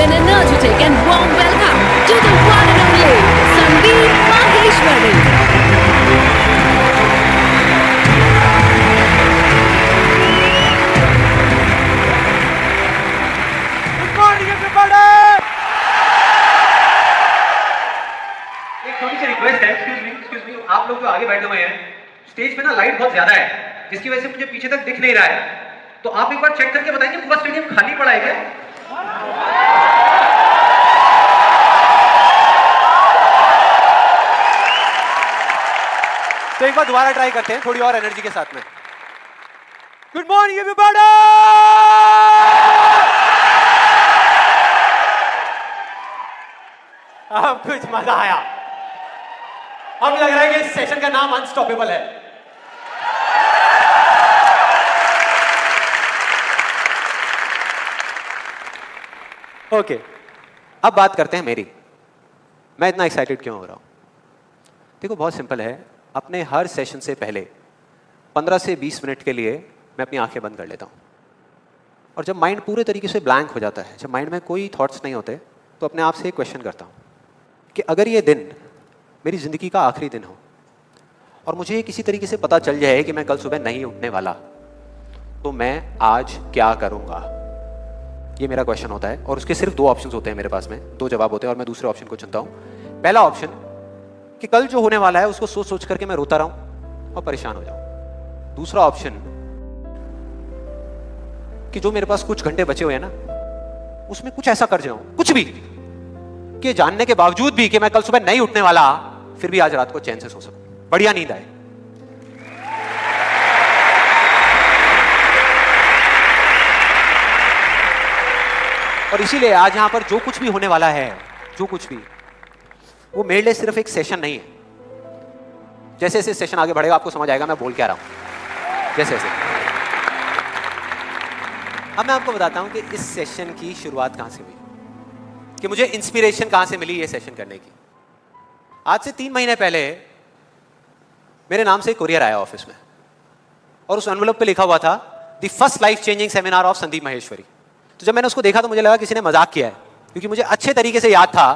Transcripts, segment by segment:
an energetic and warm welcome to the one and only Sandeep Maheshwari. Good morning, everybody. एक छोटी सी request है, excuse me, आप लोग जो आगे बैठे हुए हैं, स्टेज पे ना लाइट बहुत ज्यादा है, जिसकी वजह से मुझे पीछे तक दिख नहीं रहा है, तो आप एक बार चेक करके बताएंगे पूरा स्टेडियम खाली पड़ा है क्या? तो एक बार दोबारा ट्राई करते हैं थोड़ी और एनर्जी के साथ में. Good morning everybody. अब कुछ मजा आया. अब लग रहा है कि इस सेशन का नाम अनस्टॉपेबल है. ओके, अब बात करते हैं मेरी. मैं इतना एक्साइटेड क्यों हो रहा हूं? देखो, बहुत सिंपल है. अपने हर सेशन से पहले 15 से 20 मिनट के लिए मैं अपनी आंखें बंद कर लेता हूं. और जब माइंड पूरे तरीके से ब्लैंक हो जाता है, जब माइंड में कोई थॉट्स नहीं होते, तो अपने आप से एक क्वेश्चन करता हूं कि अगर ये दिन मेरी ज़िंदगी का आखिरी दिन हो और मुझे किसी तरीके से पता चल जाए कि मैं कल सुबह नहीं उठने वाला, तो मैं आज क्या करूँगा? ये मेरा क्वेश्चन होता है. और उसके सिर्फ 2 ऑप्शंस होते हैं मेरे पास में, 2 जवाब होते हैं और मैं दूसरे ऑप्शन को चुनता हूँ. पहला ऑप्शन कि कल जो होने वाला है उसको सोच सोच करके मैं रोता रहूं और परेशान हो जाऊं. दूसरा ऑप्शन कि जो मेरे पास कुछ घंटे बचे हुए हैं ना, उसमें कुछ ऐसा कर जाऊं, कुछ भी, कि जानने के बावजूद भी कि मैं कल सुबह नहीं उठने वाला, फिर भी आज रात को चैन से सो सकूं, बढ़िया नींद आए. और इसीलिए आज यहां पर जो कुछ भी होने वाला है, जो कुछ भी, वो मेरे लिए सिर्फ एक सेशन नहीं है. जैसे जैसे सेशन आगे बढ़ेगा आपको समझ आएगा मैं बोल क्या रहा हूं. जैसे जैसे अब मैं आपको बताता हूं कि इस सेशन की शुरुआत कहां से हुई, कि मुझे इंस्पिरेशन कहां से मिली ये सेशन करने की. आज से 3 महीने पहले मेरे नाम से एक कुरियर आया ऑफिस में, और उस एनवेलप पे लिखा हुआ था the first life changing seminar of Sandeep Maheshwari. तो जब मैंने उसको देखा तो मुझे लगा किसी ने मजाक किया है, क्योंकि मुझे अच्छे तरीके से याद था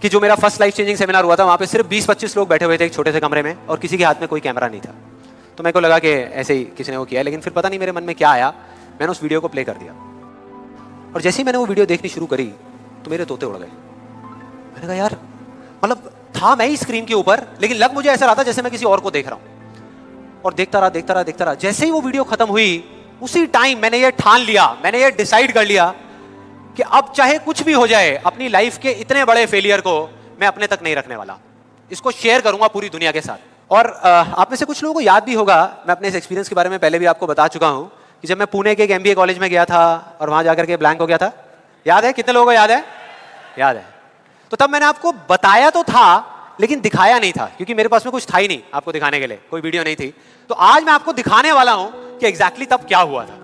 कि जो मेरा फर्स्ट लाइफ चेंजिंग सेमिनार हुआ था, वहां पे सिर्फ 20-25 लोग बैठे हुए थे एक छोटे से कमरे में, और किसी के हाथ में कोई कैमरा नहीं था. तो मेरे को लगा कि ऐसे ही किसी ने वो किया है. लेकिन फिर पता नहीं मेरे मन में क्या आया, मैंने उस वीडियो को प्ले कर दिया. और जैसे ही मैंने वो वीडियो देखनी शुरू करी तो मेरे तोते उड़ गए. मैंने कहा यार, मतलब था मैं ही स्क्रीन के ऊपर, लेकिन लग मुझे ऐसा रहा था जैसे मैं किसी और को देख रहा हूं. और देखता रहा. जैसे ही वो वीडियो खत्म हुई, उसी टाइम मैंने ये ठान लिया, मैंने ये डिसाइड कर लिया कि अब चाहे कुछ भी हो जाए, अपनी लाइफ के इतने बड़े फेलियर को मैं अपने तक नहीं रखने वाला. इसको शेयर करूंगा पूरी दुनिया के साथ. और आप में से कुछ लोगों को याद भी होगा, मैं अपने इस एक्सपीरियंस के बारे में पहले भी आपको बता चुका हूं, कि जब मैं पुणे के एक MBA कॉलेज में गया था और वहां जाकर के ब्लैंक हो गया था. याद है? कितने लोगों को याद है? याद है. तो तब मैंने आपको बताया तो था, लेकिन दिखाया नहीं था, क्योंकि मेरे पास में कुछ था ही नहीं आपको दिखाने के लिए, कोई वीडियो नहीं थी. तो आज मैं आपको दिखाने वाला हूं कि एग्जैक्टली तब क्या हुआ था.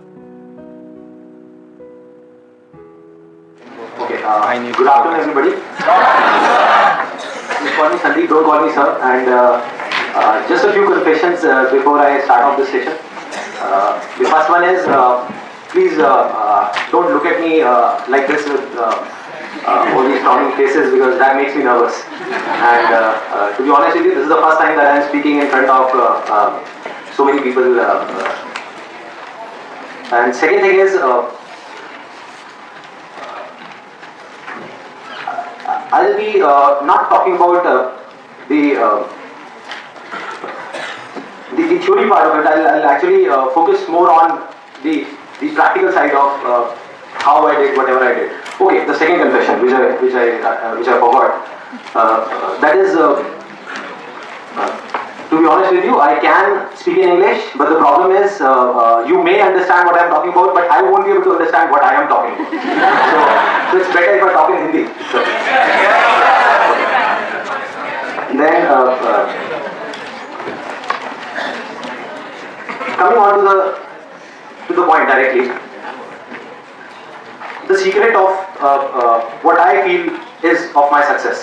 Good afternoon, everybody. Just call me Sandeep, don't call me sir. And just a few confessions before I start off this session. The first one is, please don't look at me like this with all these frowning faces, because that makes me nervous. And to be honest with you, this is the first time that I am speaking in front of so many people. And second thing is, I'll be not talking about the theory part of it. I'll actually focus more on the practical side of how I did whatever I did. Okay, the second confession, which I forgot. That is, to be honest with you, I can speak in English, but the problem is you may understand what I am talking about, but I won't be able to understand what I am talking about. So it's better if I talk in Hindi. So. Then coming on to the point directly, the secret of what I feel is of my success.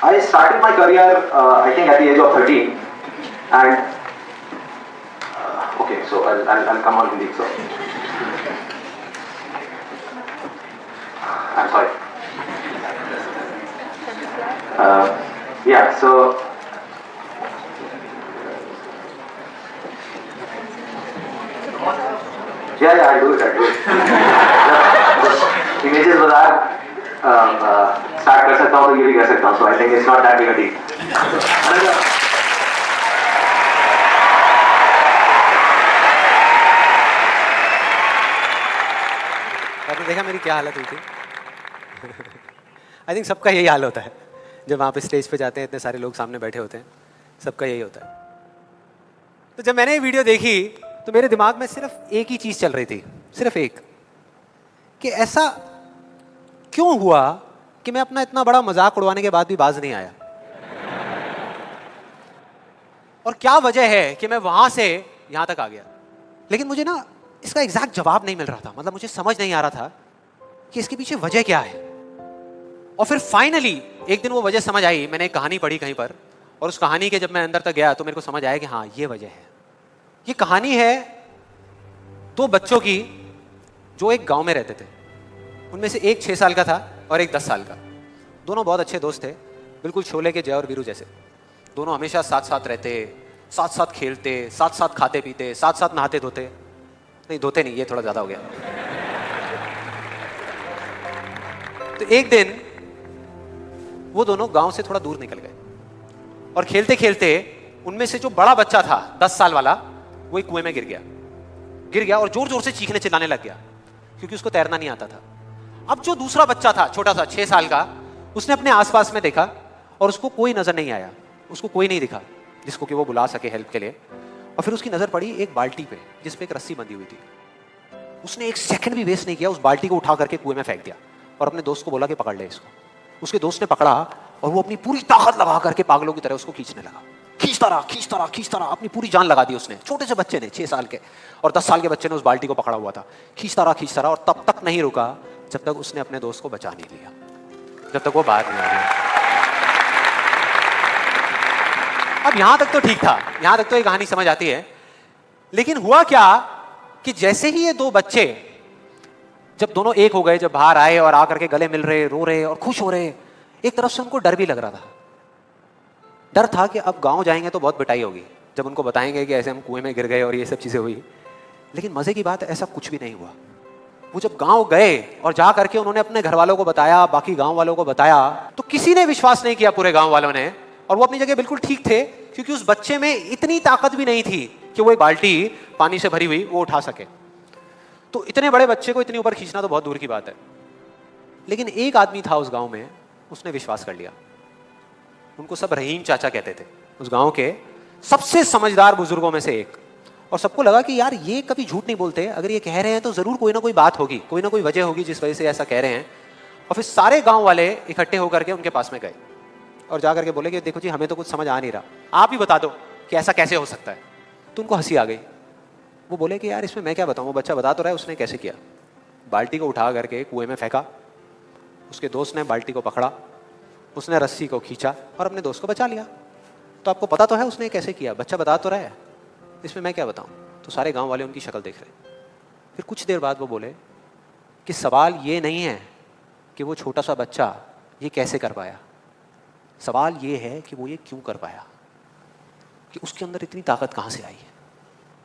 I started my career, I think, at the age of 13, and okay, so I'll come on Hindi. So Yeah, so yeah, I do it. The images बाजार start कर सकता हूँ तो ये भी कर सकता हूँ. So I think it's not that big a deal. आपने देखा मेरी क्या हालत हुई थी? आई थिंक सबका यही हाल होता है जब वहाँ पे स्टेज पे जाते हैं, इतने सारे लोग सामने बैठे होते हैं, सबका यही होता है. तो जब मैंने ये वीडियो देखी तो मेरे दिमाग में सिर्फ एक ही चीज चल रही थी, सिर्फ एक, कि ऐसा क्यों हुआ कि मैं अपना इतना बड़ा मजाक उड़वाने के बाद भी बाज नहीं आया, और क्या वजह है कि मैं वहां से यहां तक आ गया. लेकिन मुझे ना इसका एग्जैक्ट जवाब नहीं मिल रहा था, मतलब मुझे समझ नहीं आ रहा था कि इसके पीछे वजह क्या है. और फिर फाइनली एक दिन वो वजह समझ आई. मैंने एक कहानी पढ़ी कहीं पर, और उस कहानी के जब मैं अंदर तक गया तो मेरे को समझ आया कि हाँ ये वजह है. ये कहानी है दो बच्चों की जो एक गांव में रहते थे. उनमें से एक 6 साल का था और एक 10 साल का. दोनों बहुत अच्छे दोस्त थे, बिल्कुल शोले के जय और वीरू जैसे. दोनों हमेशा साथ साथ रहते, साथ साथ खेलते, साथ साथ खाते पीते, साथ साथ नहाते धोते. नहीं धोते नहीं, ये थोड़ा ज्यादा हो गया. तो एक दिन वो दोनों गांव से थोड़ा दूर निकल गए और खेलते खेलते उनमें से जो बड़ा बच्चा था 10 साल वाला, वो एक कुएं में गिर गया और जोर जोर से चीखने चिल्लाने लग गया क्योंकि उसको तैरना नहीं आता था. अब जो दूसरा बच्चा था छोटा सा 6 साल का, उसने अपने आसपास में देखा और उसको कोई नजर नहीं आया, उसको कोई नहीं दिखा जिसको कि वो बुला सके हेल्प के लिए. और फिर उसकी नजर पड़ी एक बाल्टी पे जिस पे एक रस्सी बंधी हुई थी. उसने एक सेकंड भी वेस्ट नहीं किया, उस बाल्टी को उठा करके कुएं में फेंक दिया और अपने दोस्त को बोला कि पकड़ ले इसको. उसके दोस्त ने पकड़ा और वो अपनी पूरी ताकत लगा करके पागलों की तरह उसको खींचने लगा. खींचता रहा, अपनी पूरी जान लगा दी उसने. छोटे से बच्चे ने, 6 साल के और 10 साल के बच्चे ने उस बाल्टी को पकड़ा हुआ था. खींचता रहा और तब तक नहीं रुका जब तक उसने अपने दोस्त को बचा नहीं लिया, जब तक वो बाहर नहीं आ गया. अब यहां तक तो ठीक था, यहां तक तो ये कहानी समझ आती है. लेकिन हुआ क्या कि जैसे ही ये दो बच्चे जब दोनों एक हो गए, जब बाहर आए और आकर के गले मिल रहे, रो रहे और खुश हो रहे, एक तरफ से उनको डर भी लग रहा था. डर था कि अब गांव जाएंगे तो बहुत पिटाई होगी जब उनको बताएंगे कि ऐसे हम कुएं में गिर गए और ये सब चीजें हुई. लेकिन मजे की बात है, ऐसा कुछ भी नहीं हुआ. वो जब गांव गए और जा करके उन्होंने अपने घर वालों को बताया, बाकी गांव वालों को बताया, तो किसी ने विश्वास नहीं किया, पूरे गांव वालों ने. और वो अपनी जगह बिल्कुल ठीक थे क्योंकि उस बच्चे में इतनी ताकत भी नहीं थी कि वो एक बाल्टी पानी से भरी हुई वो उठा सके. तो इतने बड़े बच्चे को इतनी ऊपर खींचना तो बहुत दूर की बात है. लेकिन एक आदमी था उस गांव में, उसने विश्वास कर लिया. उनको सब रहीम चाचा कहते थे, उस गांव के सबसे समझदार बुजुर्गों में से एक. और सबको लगा कि यार ये कभी झूठ नहीं बोलते, अगर ये कह रहे हैं तो जरूर कोई ना कोई बात होगी, कोई ना कोई वजह होगी जिस वजह से ऐसा कह रहे हैं. और फिर सारे गांव वाले इकट्ठे होकर के उनके पास में गए और जाकर के बोले कि देखो जी, हमें तो कुछ समझ आ नहीं रहा, आप ही बता दो कि ऐसा कैसे हो सकता है. तो उनको हंसी आ गई. वो बोले कि यार इसमें मैं क्या बताऊं, वो बच्चा बता तो रहा है उसने कैसे किया. बाल्टी को उठा करके कुएं में फेंका, उसके दोस्त ने बाल्टी को पकड़ा, उसने रस्सी को खींचा और अपने दोस्त को बचा लिया. तो आपको पता तो है उसने कैसे किया, बच्चा बता तो रहा है, इसमें मैं क्या बताऊं. तो सारे गांव वाले उनकी शक्ल देख रहे. फिर कुछ देर बाद वो बोले कि सवाल ये नहीं है कि वो छोटा सा बच्चा ये कैसे कर पाया, सवाल ये है कि वो ये क्यों कर पाया, कि उसके अंदर इतनी ताकत कहां से आई है.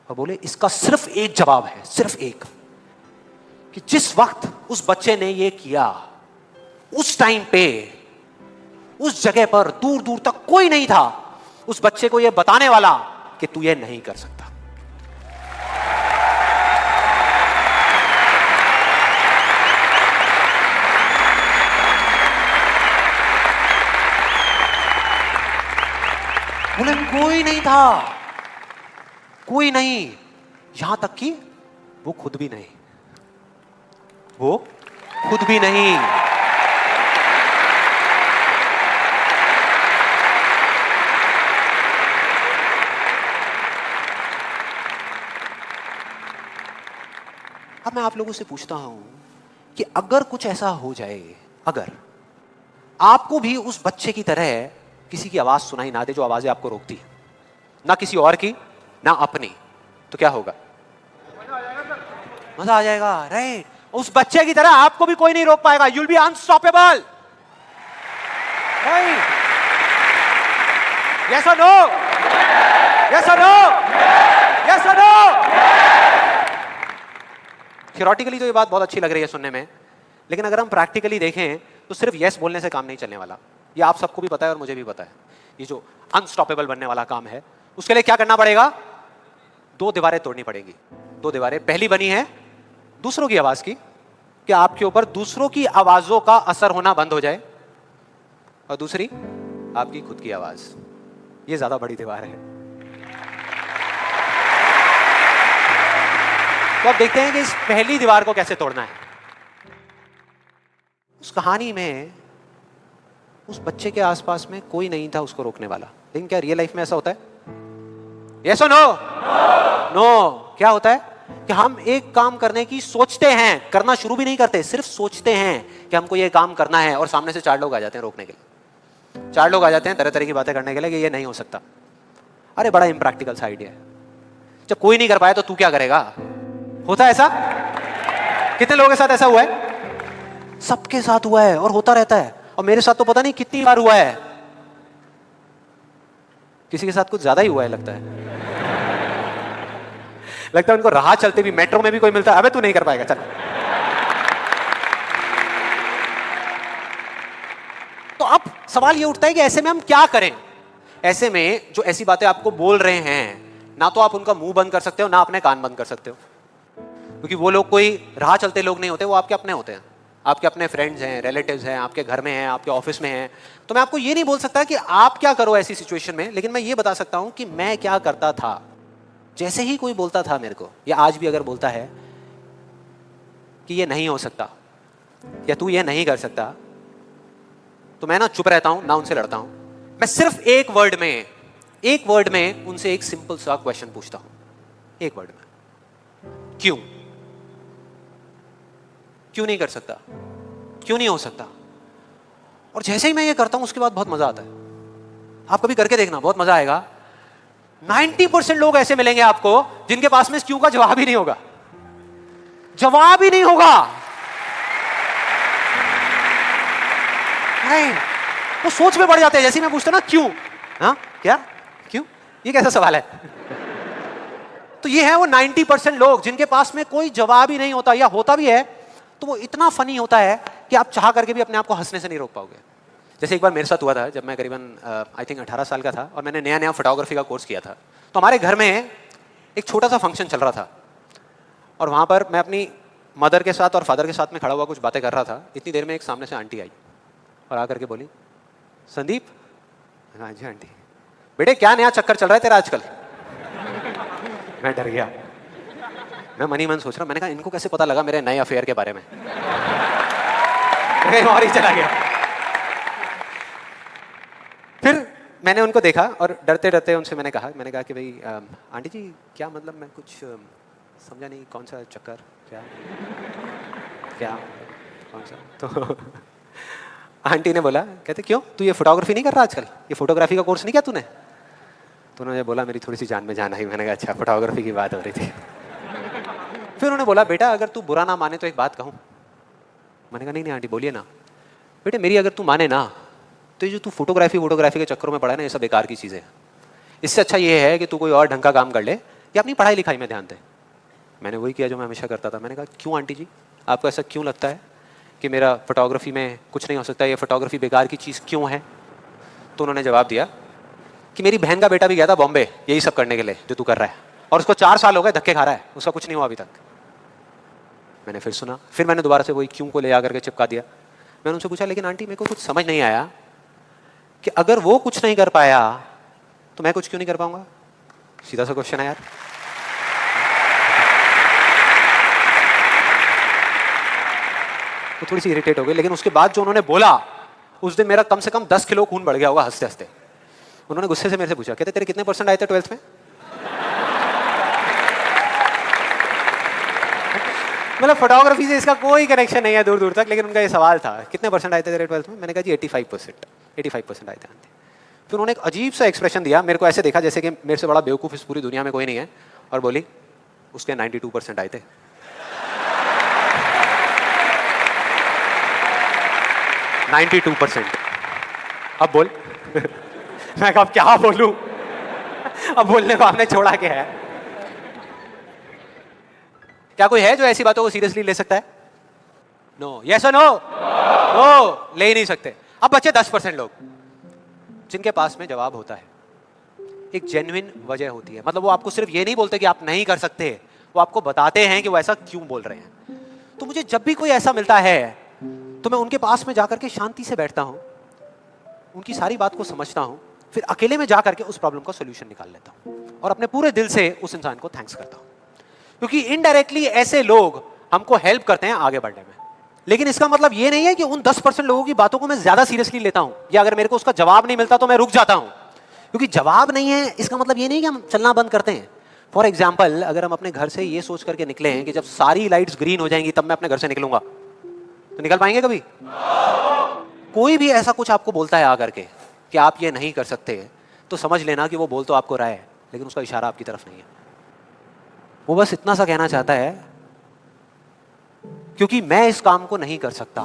और बोले इसका सिर्फ एक जवाब है, सिर्फ एक, कि जिस वक्त उस बच्चे ने ये किया, उस टाइम पे उस जगह पर दूर दूर तक कोई नहीं था उस बच्चे को ये बताने वाला कि तू ये नहीं कर सकता. बोले कोई नहीं था, कोई नहीं, यहां तक कि वो खुद भी नहीं, वो खुद भी नहीं. अब मैं आप लोगों से पूछता हूं कि अगर कुछ ऐसा हो जाए, अगर आपको भी उस बच्चे की तरह किसी की आवाज सुनाई ना दे, जो आवाजें आपको रोकती है, ना किसी और की ना अपनी, तो क्या होगा? मजा आ जाएगा, राइट. उस बच्चे की तरह आपको भी कोई नहीं रोक पाएगा. You will be unstoppable, right. Yes और नो, यस और नो, यस और नो। थियोरेटिकली तो ये बात बहुत अच्छी लग रही है सुनने में, लेकिन अगर हम प्रैक्टिकली देखें तो सिर्फ यस बोलने से काम नहीं चलने वाला। ये आप सबको भी पता है और मुझे भी पता है। ये जो अनस्टॉपेबल बनने वाला काम है, उसके लिए क्या करना पड़ेगा? 2 दीवारें तोड़नी पड़ेंगी। 2 दीवारें, पहली बनी है दूसरों की आवाज की, कि आपके ऊपर दूसरों की आवाजों का असर होना बंद हो जाए, और दूसरी आपकी खुद की आवाज। ये ज्यादा बड़ी दीवार है। तो अब देखते हैं कि इस पहली दीवार को कैसे तोड़ना है। उस कहानी में उस बच्चे के आसपास में कोई नहीं था उसको रोकने वाला, लेकिन क्या रियल लाइफ में ऐसा होता है? यस और नो? नो। क्या होता है कि हम एक काम करने की सोचते हैं, करना शुरू भी नहीं करते, सिर्फ सोचते हैं कि हमको ये काम करना है, और सामने से 4 लोग आ जाते हैं रोकने के लिए। 4 लोग आ जाते हैं तरह तरह की बातें करने के लिए कि ये नहीं हो सकता। अरे बड़ा इम्प्रैक्टिकल सा आइडिया है। जब कोई नहीं कर पाया तो तू क्या करेगा? होता है ऐसा? कितने लोगों के साथ ऐसा हुआ है? सबके साथ हुआ है और होता रहता है। और मेरे साथ तो पता नहीं कितनी बार हुआ है। किसी के साथ कुछ ज्यादा ही हुआ है लगता है। लगता है उनको राह चलते भी, मेट्रो में भी कोई मिलता है, अबे तू नहीं कर पाएगा, चल। तो अब सवाल ये उठता है कि ऐसे में हम क्या करें? ऐसे में जो ऐसी बातें आपको बोल रहे हैं, ना तो आप उनका मुंह बंद कर सकते हो, ना अपने कान बंद कर सकते हो, क्योंकि वो लोग कोई राह चलते लोग नहीं होते, वो आपके अपने होते हैं। आपके अपने फ्रेंड्स हैं, रिलेटिव्स हैं, आपके घर में हैं, आपके ऑफिस में हैं। तो मैं आपको ये नहीं बोल सकता कि आप क्या करो ऐसी सिचुएशन में, लेकिन मैं ये बता सकता हूं कि मैं क्या करता था। जैसे ही कोई बोलता था मेरे को, या आज भी अगर बोलता है कि ये नहीं हो सकता या तू ये नहीं कर सकता, तो मैं ना चुप रहता हूं, ना उनसे लड़ता हूं। मैं सिर्फ एक वर्ड में उनसे एक सिंपल सा क्वेश्चन पूछता हूं, एक वर्ड में। क्यों? क्यों नहीं कर सकता? क्यों नहीं हो सकता? और जैसे ही मैं ये करता हूं उसके बाद बहुत मजा आता है। आप कभी करके देखना, बहुत मजा आएगा। 90% लोग ऐसे मिलेंगे आपको जिनके पास में इस क्यों का जवाब ही नहीं होगा। जवाब ही नहीं होगा। नहीं, वो सोच में पड़ जाते हैं। जैसे मैं पूछता ना क्यों, हाँ क्या, क्यों, ये कैसा सवाल है? तो ये है वो 90% लोग जिनके पास में कोई जवाब ही नहीं होता, या होता भी है तो वो इतना फनी होता है कि आप चाह करके भी अपने आप को हंसने से नहीं रोक पाओगे। जैसे एक बार मेरे साथ हुआ था, जब मैं करीबन आई थिंक 18 साल का था और मैंने नया नया फोटोग्राफी का कोर्स किया था। तो हमारे घर में एक छोटा सा फंक्शन चल रहा था, और वहाँ पर मैं अपनी मदर के साथ और फादर के साथ में खड़ा हुआ कुछ बातें कर रहा था। इतनी देर में एक सामने से आंटी आई और आकर के बोली, संदीप। हाँ जी आंटी। बेटे क्या नया चक्कर चल रहा है तेरा आजकल? मैं डर गया। मैं मनी मन सोच रहा, मैंने कहा इनको कैसे पता लगा मेरे नए अफेयर के बारे में? कहीं और ही चला गया। फिर मैंने उनको देखा और डरते डरते उनसे मैंने कहा कि भाई आंटी जी क्या मतलब, मैं कुछ समझा नहीं, कौन सा चक्कर, क्या क्या कौन सा? तो आंटी ने बोला, कहते क्यों तू ये फोटोग्राफी नहीं कर रहा आजकल? ये फोटोग्राफी का कोर्स नहीं किया तूने? तो उन्होंने बोला, मेरी थोड़ी सी जान में जान आई। मैंने कहा अच्छा, फोटोग्राफी की बात हो रही थी। फिर उन्होंने बोला, बेटा अगर तू बुरा ना माने तो एक बात कहूँ। मैंने कहा नहीं आंटी बोलिए ना। बेटे मेरी अगर तू माने ना, तो ये जो तू फोटोग्राफी के चक्करों में पड़ा है ना, ये सब बेकार की चीज़ें हैं। इससे अच्छा ये है कि तू कोई और ढंग का काम कर ले या अपनी पढ़ाई लिखाई में ध्यान दे। मैंने वही किया जो मैं हमेशा करता था। मैंने कहा क्यों आंटी जी, आपको ऐसा क्यों लगता है कि मेरा फोटोग्राफी में कुछ नहीं हो सकता, ये फोटोग्राफी बेकार की चीज़ क्यों है? तो उन्होंने जवाब दिया कि मेरी बहन का बेटा भी गया था बॉम्बे यही सब करने के लिए जो तू कर रहा है, और उसको 4 साल हो गए धक्के खा रहा है, उसका कुछ नहीं हुआ अभी तक। मैंने फिर सुना, फिर मैंने दोबारा से वही क्यों को ले आकर के चिपका दिया। मैंने उनसे पूछा, लेकिन आंटी मेरे को कुछ समझ नहीं आया कि अगर वो कुछ नहीं कर पाया तो मैं कुछ क्यों नहीं कर पाऊंगा? सीधा सा क्वेश्चन है यार। वो थोड़ी सी इरिटेट हो गई, लेकिन उसके बाद जो उन्होंने बोला, उस दिन मेरा कम से कम 10 किलो खून बढ़ गया होगा हंसते हंसते। उन्होंने गुस्से से मेरे से पूछा, कहते तेरे कितने % आए थे 12th में? मतलब फोटोग्राफी से इसका कोई कनेक्शन नहीं है दूर दूर तक, लेकिन उनका ये सवाल था कितने % आए थे तेरे 12th में? मैंने कहा जी 85% आए थे। फिर उन्होंने एक अजीब सा एक्सप्रेशन दिया, मेरे को ऐसे देखा जैसे कि मेरे से बड़ा बेवकूफ़ इस पूरी दुनिया में कोई नहीं है, और बोली उसके 92% आए थे। अब बोल मैं कहा क्या बोलूं, अब बोलने को आपने छोड़ा क्या है। क्या कोई है जो ऐसी बातों को सीरियसली ले सकता है? नो, यस और नो? नो, ले ही नहीं सकते। अब बचे 10% लोग जिनके पास में जवाब होता है, एक जेन्युइन वजह होती है। मतलब वो आपको सिर्फ ये नहीं बोलते कि आप नहीं कर सकते, वो आपको बताते हैं कि वो ऐसा क्यों बोल रहे हैं। तो मुझे जब भी कोई ऐसा मिलता है तो मैं उनके पास में जाकर के शांति से बैठता हूं, उनकी सारी बात को समझता हूं, फिर अकेले में जाकर के उस प्रॉब्लम का सोल्यूशन निकाल लेता हूं और अपने पूरे दिल से उस इंसान को थैंक्स करता हूं, क्योंकि इनडायरेक्टली ऐसे लोग हमको हेल्प करते हैं आगे बढ़ने में। लेकिन इसका मतलब ये नहीं है कि उन 10% लोगों की बातों को मैं ज्यादा सीरियसली लेता हूं, या अगर मेरे को उसका जवाब नहीं मिलता तो मैं रुक जाता हूं। क्योंकि जवाब नहीं है इसका मतलब ये नहीं कि हम चलना बंद करते हैं। फॉर एग्जाम्पल, अगर हम अपने घर से ये सोच करके निकले हैं कि जब सारी लाइट्स ग्रीन हो जाएंगी तब मैं अपने घर से निकलूंगा, तो निकल पाएंगे कभी? कोई भी ऐसा कुछ आपको बोलता है आकर के कि आप ये नहीं कर सकते, तो समझ लेना कि वो बोल तो आपको रहा है लेकिन उसका इशारा आपकी तरफ नहीं है। वो बस इतना सा कहना चाहता है क्योंकि मैं इस काम को नहीं कर सकता।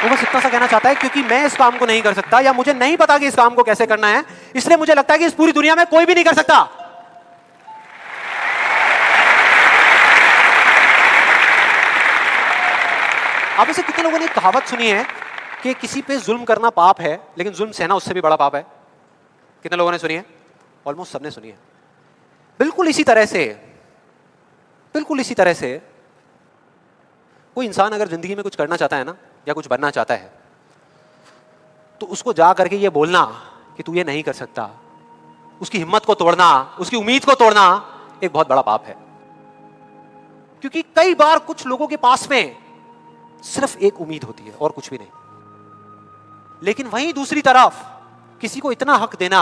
वो बस इतना सा कहना चाहता है क्योंकि मैं इस काम को नहीं कर सकता, या मुझे नहीं पता कि इस काम को कैसे करना है, इसलिए मुझे लगता है कि इस पूरी दुनिया में कोई भी नहीं कर सकता। आप इसे कितने लोगों ने कहावत सुनी है कि किसी पे जुल्म करना पाप है लेकिन जुल्म सहना उससे भी बड़ा पाप है? कितने लोगों ने सुनी है? ऑलमोस्ट सबने सुनी है। बिल्कुल इसी तरह से कोई इंसान अगर जिंदगी में कुछ करना चाहता है ना, या कुछ बनना चाहता है, तो उसको जा करके ये बोलना कि तू ये नहीं कर सकता, उसकी हिम्मत को तोड़ना, उसकी उम्मीद को तोड़ना एक बहुत बड़ा पाप है। क्योंकि कई बार कुछ लोगों के पास में सिर्फ एक उम्मीद होती है और कुछ भी नहीं, लेकिन वहीं दूसरी तरफ किसी को इतना हक देना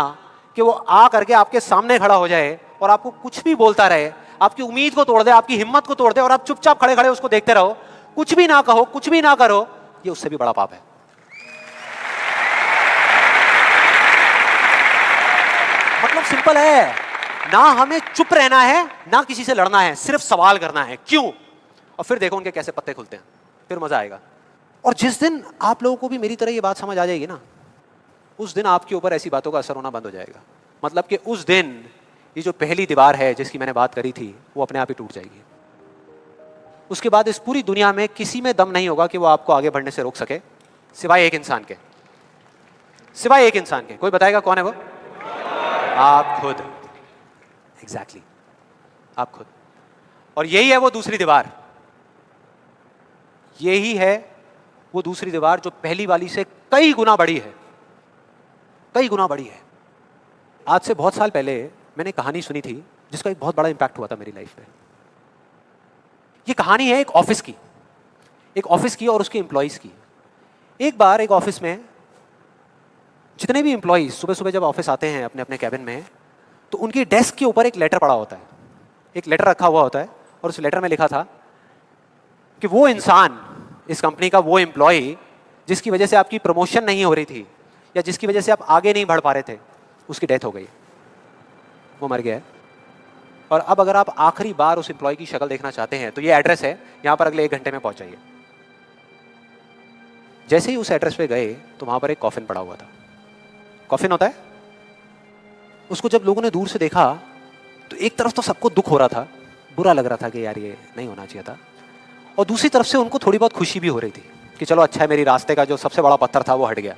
कि वो आ करके आपके सामने खड़ा हो जाए और आपको कुछ भी बोलता रहे, आपकी उम्मीद को तोड़ दे, आपकी हिम्मत को तोड़ दे, और आप चुपचाप खड़े खड़े उसको देखते रहो, कुछ भी ना कहो, कुछ भी ना करो, ये उससे भी बड़ा पाप है। मतलब सिंपल है, ना हमें चुप रहना है ना किसी से लड़ना है, सिर्फ सवाल करना है क्यों, और फिर देखो उनके कैसे पत्ते खुलते हैं, फिर मजा आएगा। और जिस दिन आप लोगों को भी मेरी तरह ये बात समझ आ जाएगी ना, उस दिन आपके ऊपर ऐसी बातों का असर होना बंद हो जाएगा। मतलब कि उस दिन ये जो पहली दीवार है जिसकी मैंने बात करी थी, वो अपने आप ही टूट जाएगी। उसके बाद इस पूरी दुनिया में किसी में दम नहीं होगा कि वो आपको आगे बढ़ने से रोक सके, सिवाय एक इंसान के। सिवाय एक इंसान के। कोई बताएगा कौन है वो? आप खुद। एग्जैक्टली, आप खुद। और यही है वो दूसरी दीवार, यही है वो दूसरी दीवार जो पहली वाली से कई गुना बड़ी है, कई गुना बड़ी है। आज से बहुत साल पहले मैंने कहानी सुनी थी जिसका एक बहुत बड़ा इंपैक्ट हुआ था मेरी लाइफ में। ये कहानी है एक ऑफिस की और उसके एम्प्लॉइज की। एक बार एक ऑफिस में जितने भी एम्प्लॉइज सुबह सुबह जब ऑफिस आते हैं अपने अपने कैबिन में, तो उनकी डेस्क के ऊपर एक लेटर पड़ा होता है, एक लेटर रखा हुआ होता है, और उस लेटर में लिखा था कि वो इंसान, इस कंपनी का वो एम्प्लॉय जिसकी वजह से आपकी प्रमोशन नहीं हो रही थी या जिसकी वजह से आप आगे नहीं बढ़ पा रहे थे, उसकी डेथ हो गई, वो मर गया है। और अब अगर आप आखिरी बार उस एम्प्लॉय की शक्ल देखना चाहते हैं तो ये एड्रेस है, यहां पर अगले 1 घंटे में पहुंचाइए। जैसे ही उस एड्रेस पे गए तो वहां पर एक कॉफिन पड़ा हुआ था। कॉफिन होता है, उसको जब लोगों ने दूर से देखा तो एक तरफ तो सबको दुख हो रहा था, बुरा लग रहा था कि यार ये नहीं होना चाहिए था, और दूसरी तरफ से उनको थोड़ी बहुत खुशी भी हो रही थी कि चलो अच्छा है, मेरी रास्ते का जो सबसे बड़ा पत्थर था वो हट गया।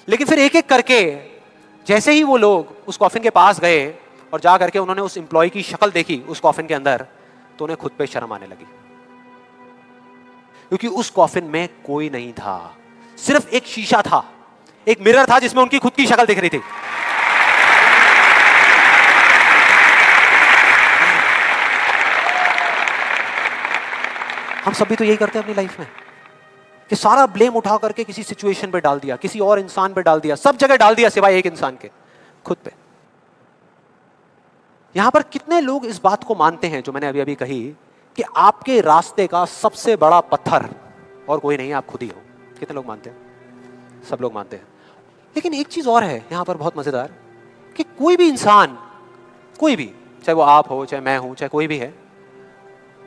लेकिन फिर एक एक करके जैसे ही वो लोग उस कॉफिन के पास गए और जा करके उन्होंने उस एम्प्लॉय की शक्ल देखी उस कॉफिन के अंदर, तो उन्हें खुद पे शर्म आने लगी, क्योंकि उस कॉफिन में कोई नहीं था, सिर्फ एक शीशा था, एक मिरर था जिसमें उनकी खुद की शक्ल दिख रही थी। हम सब भी तो यही करते हैं अपनी लाइफ में कि सारा ब्लेम उठा करके किसी सिचुएशन पे डाल दिया, किसी और इंसान पे डाल दिया, सब जगह डाल दिया सिवाय एक इंसान के, खुद पे। यहां पर कितने लोग इस बात को मानते हैं जो मैंने अभी अभी कही कि आपके रास्ते का सबसे बड़ा पत्थर और कोई नहीं, आप खुद ही हो? कितने लोग मानते हैं? सब लोग मानते हैं। लेकिन एक चीज और है यहां पर बहुत मजेदार, कि कोई भी इंसान, कोई भी, चाहे वो आप हो, चाहे मैं हूं, चाहे कोई भी है,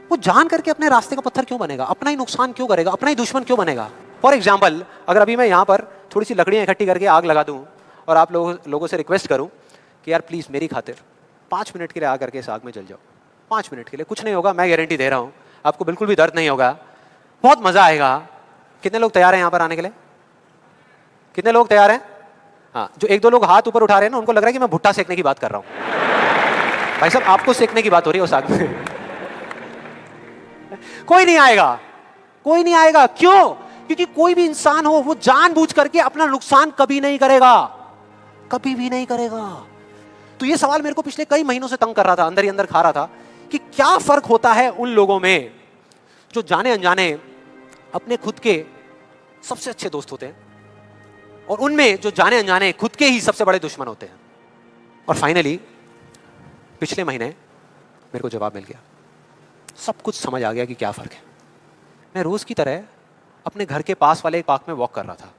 वो वो जान करके अपने रास्ते का पत्थर क्यों बनेगा, अपना ही नुकसान क्यों करेगा, अपना ही दुश्मन क्यों बनेगा। फॉर एग्जाम्पल, अगर अभी मैं यहाँ पर थोड़ी सी लकड़ियाँ इकट्ठी करके आग लगा दूँ और आप लोगों से रिक्वेस्ट करूँ कि यार प्लीज़ मेरी खातिर 5 मिनट के लिए आ करके इस आग में जल जाओ, 5 मिनट के लिए, कुछ नहीं होगा, मैं गारंटी दे रहा हूँ, आपको बिल्कुल भी दर्द नहीं होगा, बहुत मज़ा आएगा। कितने लोग तैयार हैं यहाँ पर आने के लिए? कितने लोग तैयार हैं? हाँ, जो 1-2 लोग हाथ ऊपर उठा रहे हैं ना, उनको लग रहा है कि मैं भुट्टा सेकने की बात कर रहा हूँ। भाई साहब, आपको सेकने की बात हो रही है उस आग में। कोई नहीं आएगा, कोई नहीं आएगा। क्यों? क्योंकि कोई भी इंसान हो, वो जानबूझ करके अपना नुकसान कभी नहीं करेगा, कभी भी नहीं करेगा। तो ये सवाल मेरे को पिछले कई महीनों से तंग कर रहा था, अंदर ही अंदर खा रहा था कि क्या फर्क होता है उन लोगों में जो जाने अनजाने अपने खुद के सबसे अच्छे दोस्त होते हैं और उनमें जो जाने अनजाने खुद के ही सबसे बड़े दुश्मन होते हैं। और फाइनली पिछले महीने मेरे को जवाब मिल गया, सब कुछ समझ आ गया कि क्या फर्क है। मैं रोज की तरह अपने घर के पास वाले एक पार्क में वॉक कर रहा था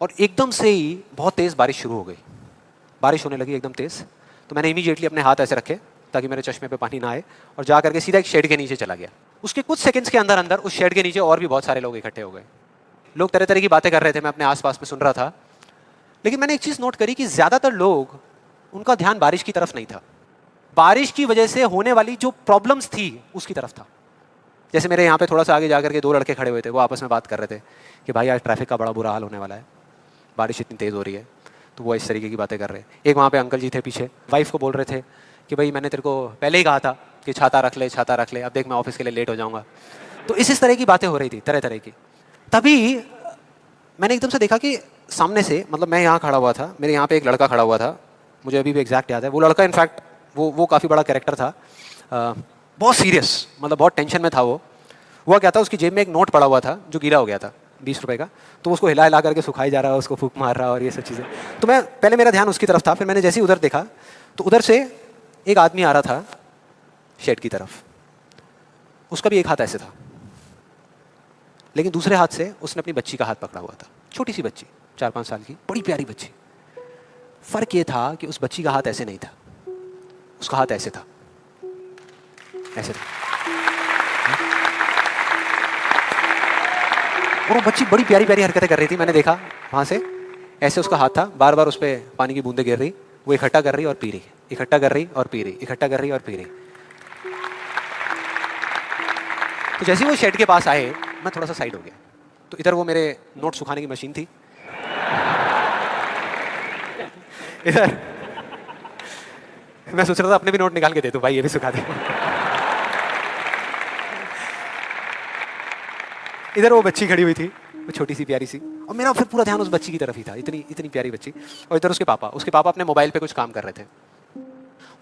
और एकदम से ही बहुत तेज बारिश शुरू हो गई, बारिश होने लगी एकदम तेज। तो मैंने इमीडिएटली अपने हाथ ऐसे रखे ताकि मेरे चश्मे पे पानी ना आए और जा करके सीधा एक शेड के नीचे चला गया। उसके कुछ सेकंड्स के अंदर अंदर उस शेड के नीचे और भी बहुत सारे लोग इकट्ठे हो गए। लोग तरह तरह की बातें कर रहे थे, मैं अपने आसपास में सुन रहा था। लेकिन मैंने एक चीज़ नोट करी कि ज़्यादातर लोग, उनका ध्यान बारिश की तरफ नहीं था, बारिश की वजह से होने वाली जो प्रॉब्लम्स थी उसकी तरफ था। जैसे मेरे यहाँ पे थोड़ा सा आगे जाकर के 2 लड़के खड़े हुए थे, वो आपस में बात कर रहे थे कि भाई आज ट्रैफिक का बड़ा बुरा हाल होने वाला है, बारिश इतनी तेज़ हो रही है। तो वो इस तरीके की बातें कर रहे हैं। एक वहाँ पे अंकल जी थे पीछे, वाइफ को बोल रहे थे कि भाई मैंने तेरे को पहले ही कहा था कि छाता रख ले, छाता रख ले, अब देख मैं ऑफिस के लिए लेट हो जाऊँगा। तो इस तरह की बातें हो रही थी, तरह तरह की। तभी मैंने एकदम से देखा कि सामने से, मतलब मैं यहाँ खड़ा हुआ था, मेरे यहाँ पे एक लड़का खड़ा हुआ था, मुझे अभी भी एग्जैक्ट याद है। वो लड़का इनफैक्ट वो काफ़ी बड़ा कैरेक्टर था, बहुत सीरियस, मतलब बहुत टेंशन में था वो। हुआ क्या था, उसकी जेब में एक नोट पड़ा हुआ था जो गीला हो गया था, 20 रुपए का। तो उसको हिला हिला करके सुखाई जा रहा है, उसको फूंक मार रहा और ये सब चीज़ें। तो मैं पहले, मेरा ध्यान उसकी तरफ था, फिर मैंने जैसे ही उधर देखा तो उधर से एक आदमी आ रहा था शेड की तरफ। उसका भी एक हाथ ऐसे था, लेकिन दूसरे हाथ से उसने अपनी बच्ची का हाथ पकड़ा हुआ था, छोटी सी बच्ची, 4-5 साल की, बड़ी प्यारी बच्ची। फर्क ये था कि उस बच्ची का हाथ ऐसे नहीं था, उसका हाथ ऐसे था, ऐसे था। और वो बच्ची बड़ी प्यारी प्यारी हरकतें कर रही थी। मैंने देखा वहां से, ऐसे उसका हाथ था, बार बार उस पर पानी की बूंदें गिर रही, वो इकट्ठा कर रही और पी रही, इकट्ठा कर रही और पी रही, इकट्ठा कर रही और पी रही। तो जैसे ही वो शेड के पास आए, मैं थोड़ा सा साइड हो गया। तो इधर वो मेरे नोट सुखाने की मशीन थी, इधर मैं सोच रहा था अपने भी नोट निकाल के दे दूं, भाई ये भी सुखा दे। इधर वो बच्ची खड़ी हुई थी, वो छोटी सी प्यारी सी, और मेरा फिर पूरा ध्यान उस बच्ची की तरफ ही था, इतनी इतनी प्यारी बच्ची। और इधर उसके पापा अपने मोबाइल पे कुछ काम कर रहे थे।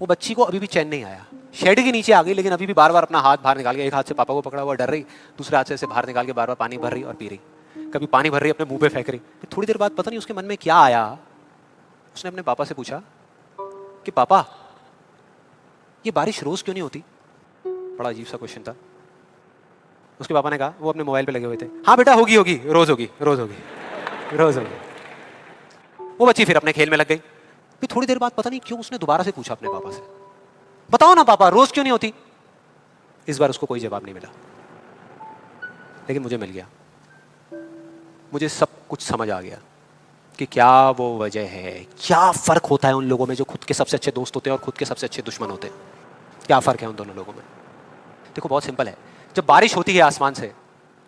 वो बच्ची को अभी भी चैन नहीं आया, शेड के नीचे आ गई, लेकिन अभी भी बार बार अपना हाथ बाहर निकाल के, एक हाथ से पापा को पकड़ा हुआ डर रही, दूसरे हाथ से ऐसे बाहर निकाल के बार बार पानी भर रही और पी रही। कभी पानी भर रही, अपने मुंह पे फेंक रही। फिर थोड़ी देर बाद पता नहीं उसके मन में क्या आया, उसने अपने पापा से पूछा कि पापा ये बारिश रोज क्यों नहीं होती? बड़ा अजीब सा क्वेश्चन था। उसके पापा ने कहा, वो अपने मोबाइल पे लगे हुए थे, हाँ बेटा होगी होगी, रोज होगी, रोज होगी, रोज होगी। वो बच्ची फिर अपने खेल में लग गई। फिर थोड़ी देर बाद पता नहीं क्यों उसने दोबारा से पूछा अपने पापा से, बताओ ना पापा रोज क्यों नहीं होती? इस बार उसको कोई जवाब नहीं मिला, लेकिन मुझे मिल गया। मुझे सब कुछ समझ आ गया कि क्या वो वजह है, क्या फर्क होता है उन लोगों में जो खुद के सबसे अच्छे दोस्त होते हैं और खुद के सबसे अच्छे दुश्मन होते हैं। क्या फर्क है उन दोनों लोगों में? देखो बहुत सिंपल है। जब बारिश होती है आसमान से,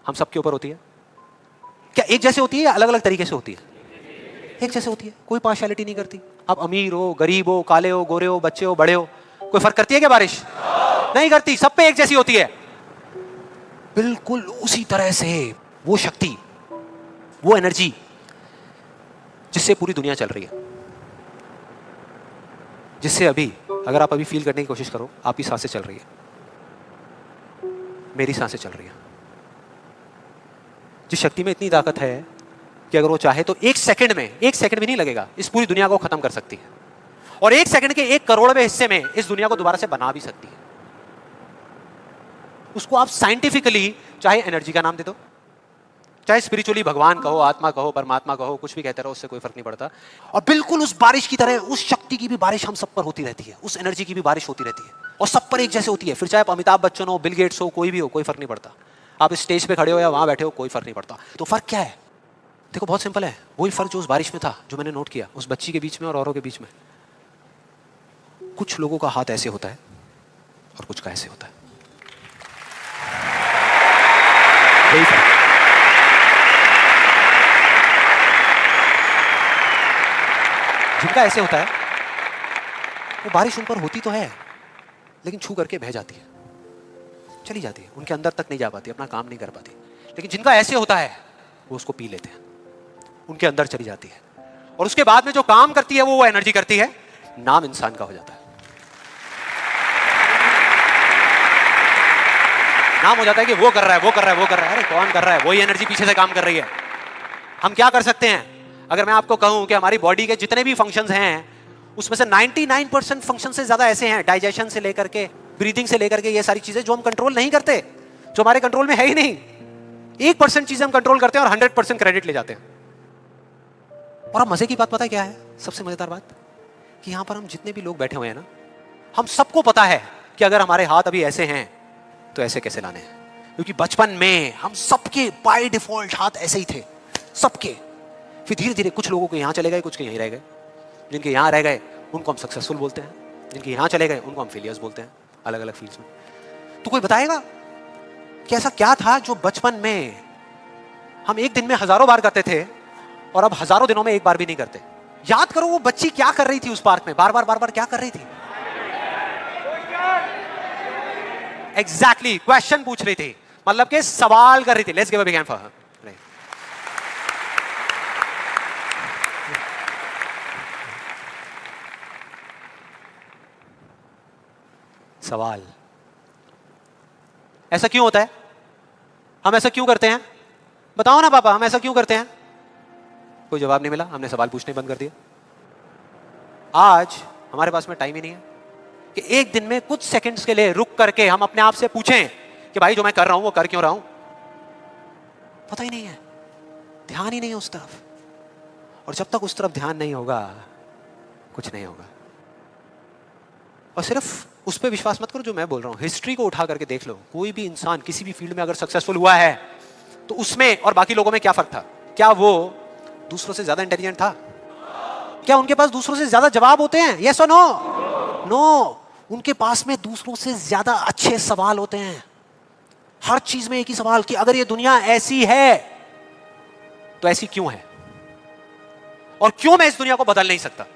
हम सबके ऊपर होती है, क्या एक जैसे होती है या अलग अलग तरीके से होती है? एक जैसे होती है, कोई पार्शियलिटी नहीं करती। आप अमीर हो, गरीब हो, काले हो, गोरे हो, बच्चे हो, बड़े हो, कोई फर्क करती है क्या बारिश? नहीं करती, सब पे एक जैसी होती है। बिल्कुल उसी तरह से वो शक्ति, वो एनर्जी जिससे पूरी दुनिया चल रही है, जिससे अभी, अगर आप अभी फील करने की कोशिश करो, आपकी सांसें चल रही है, मेरी सांसें चल रही है। जिस शक्ति में इतनी ताकत है कि अगर वो चाहे तो एक सेकंड भी नहीं लगेगा, इस पूरी दुनिया को खत्म कर सकती है, और एक सेकंड के 1 करोड़वें हिस्से में इस दुनिया को दोबारा से बना भी सकती है। उसको आप साइंटिफिकली चाहे एनर्जी का नाम दे दो, चाहे स्पिरिचुअली भगवान कहो, आत्मा कहो, परमात्मा कहो, कुछ भी कहते रहो, उससे कोई फर्क नहीं पड़ता। और बिल्कुल उस बारिश की तरह, उस शक्ति की भी बारिश हम सब पर होती रहती है, उस एनर्जी की भी बारिश होती रहती है, और सब पर एक जैसे होती है। फिर चाहे आप अमिताभ बच्चन हो, बिल गेट्स हो, कोई भी हो, कोई फर्क नहीं पड़ता। आप इस स्टेज पे खड़े हो या वहां बैठे हो, कोई फर्क नहीं पड़ता। तो फर्क क्या है? देखो बहुत सिंपल है, वही फर्क जो उस बारिश में था, जो मैंने नोट किया उस बच्ची के बीच में और औरों के बीच में। कुछ लोगों का हाथ ऐसे होता है और कुछ का ऐसे होता है, यही फर्क। जिनका ऐसे होता है वो बारिश उन पर होती तो है, लेकिन छू करके बह जाती है, चली जाती है, उनके अंदर तक नहीं जा पाती, अपना काम नहीं कर पाती। लेकिन जिनका ऐसे होता है वो उसको पी लेते हैं, उनके अंदर चली जाती है, और उसके बाद में जो काम करती है वो एनर्जी करती है, नाम इंसान का हो जाता है। नाम हो जाता है कि वो कर रहा है, वो कर रहा है, वो कर रहा है। अरे कौन कर रहा है? वही एनर्जी पीछे से काम कर रही है। हम क्या कर सकते हैं? अगर मैं आपको कहूं कि हमारी बॉडी के जितने भी फंक्शंस हैं उसमें से 99% फंक्शन से ज्यादा ऐसे हैं, डाइजेशन से लेकर के, ब्रीदिंग से लेकर के, ये सारी चीजें जो हम कंट्रोल नहीं करते, जो हमारे कंट्रोल में है ही नहीं। 1% चीजें हम कंट्रोल करते हैं और 100% क्रेडिट ले जाते हैं। और अब मजे की बात पता है क्या है? सबसे मजेदार बात कि यहां पर हम जितने भी लोग बैठे हुए हैं ना, हम सबको पता है कि अगर हमारे हाथ अभी ऐसे हैं तो ऐसे कैसे लाने हैं, क्योंकि बचपन में हम सबके बाय डिफॉल्ट हाथ ऐसे ही थे, सबके। फिर धीरे धीरे कुछ लोगों के यहां चले गए, कुछ के यहीं रह गए। जिनके यहां रह गए उनको हम सक्सेसफुल बोलते हैं, जिनके यहां चले गए उनको हम फेलियर्स बोलते हैं, अलग अलग फील्ड्स में। तो कोई बताएगा कि ऐसा क्या था जो बचपन में हम एक दिन में हजारों बार करते थे और अब हजारों दिनों में एक बार भी नहीं करते? याद करो वो बच्ची क्या कर रही थी उस पार्क में, बार बार क्या कर रही थी? एग्जैक्टली क्वेश्चन पूछ रही थी, मतलब कि सवाल कर रही थी। Let's give a big hand for her. सवाल। ऐसा क्यों होता है? हम ऐसा क्यों करते हैं? बताओ ना पापा, हम ऐसा क्यों करते हैं? कोई जवाब नहीं मिला, हमने सवाल पूछने बंद कर दिया। आज हमारे पास में टाइम ही नहीं है कि एक दिन में कुछ सेकंड्स के लिए रुक करके हम अपने आप से पूछें कि भाई जो मैं कर रहा हूं वो कर क्यों रहा हूं? पता ही नहीं है, ध्यान ही नहीं है उस तरफ। और जब तक उस तरफ ध्यान नहीं होगा कुछ नहीं होगा। और सिर्फ उस पर विश्वास मत करो जो मैं बोल रहा हूं, हिस्ट्री को उठा करके देख लो। कोई भी इंसान किसी भी फील्ड में अगर सक्सेसफुल हुआ है तो उसमें और बाकी लोगों में क्या फर्क था? क्या वो दूसरों से ज्यादा इंटेलिजेंट था? क्या उनके पास दूसरों से ज्यादा जवाब होते हैं? यस और नो? नो। उनके पास में दूसरों से ज्यादा अच्छे सवाल होते हैं। हर चीज में एक ही सवाल कि अगर ये दुनिया ऐसी है तो ऐसी क्यों है, और क्यों मैं इस दुनिया को बदल नहीं सकता?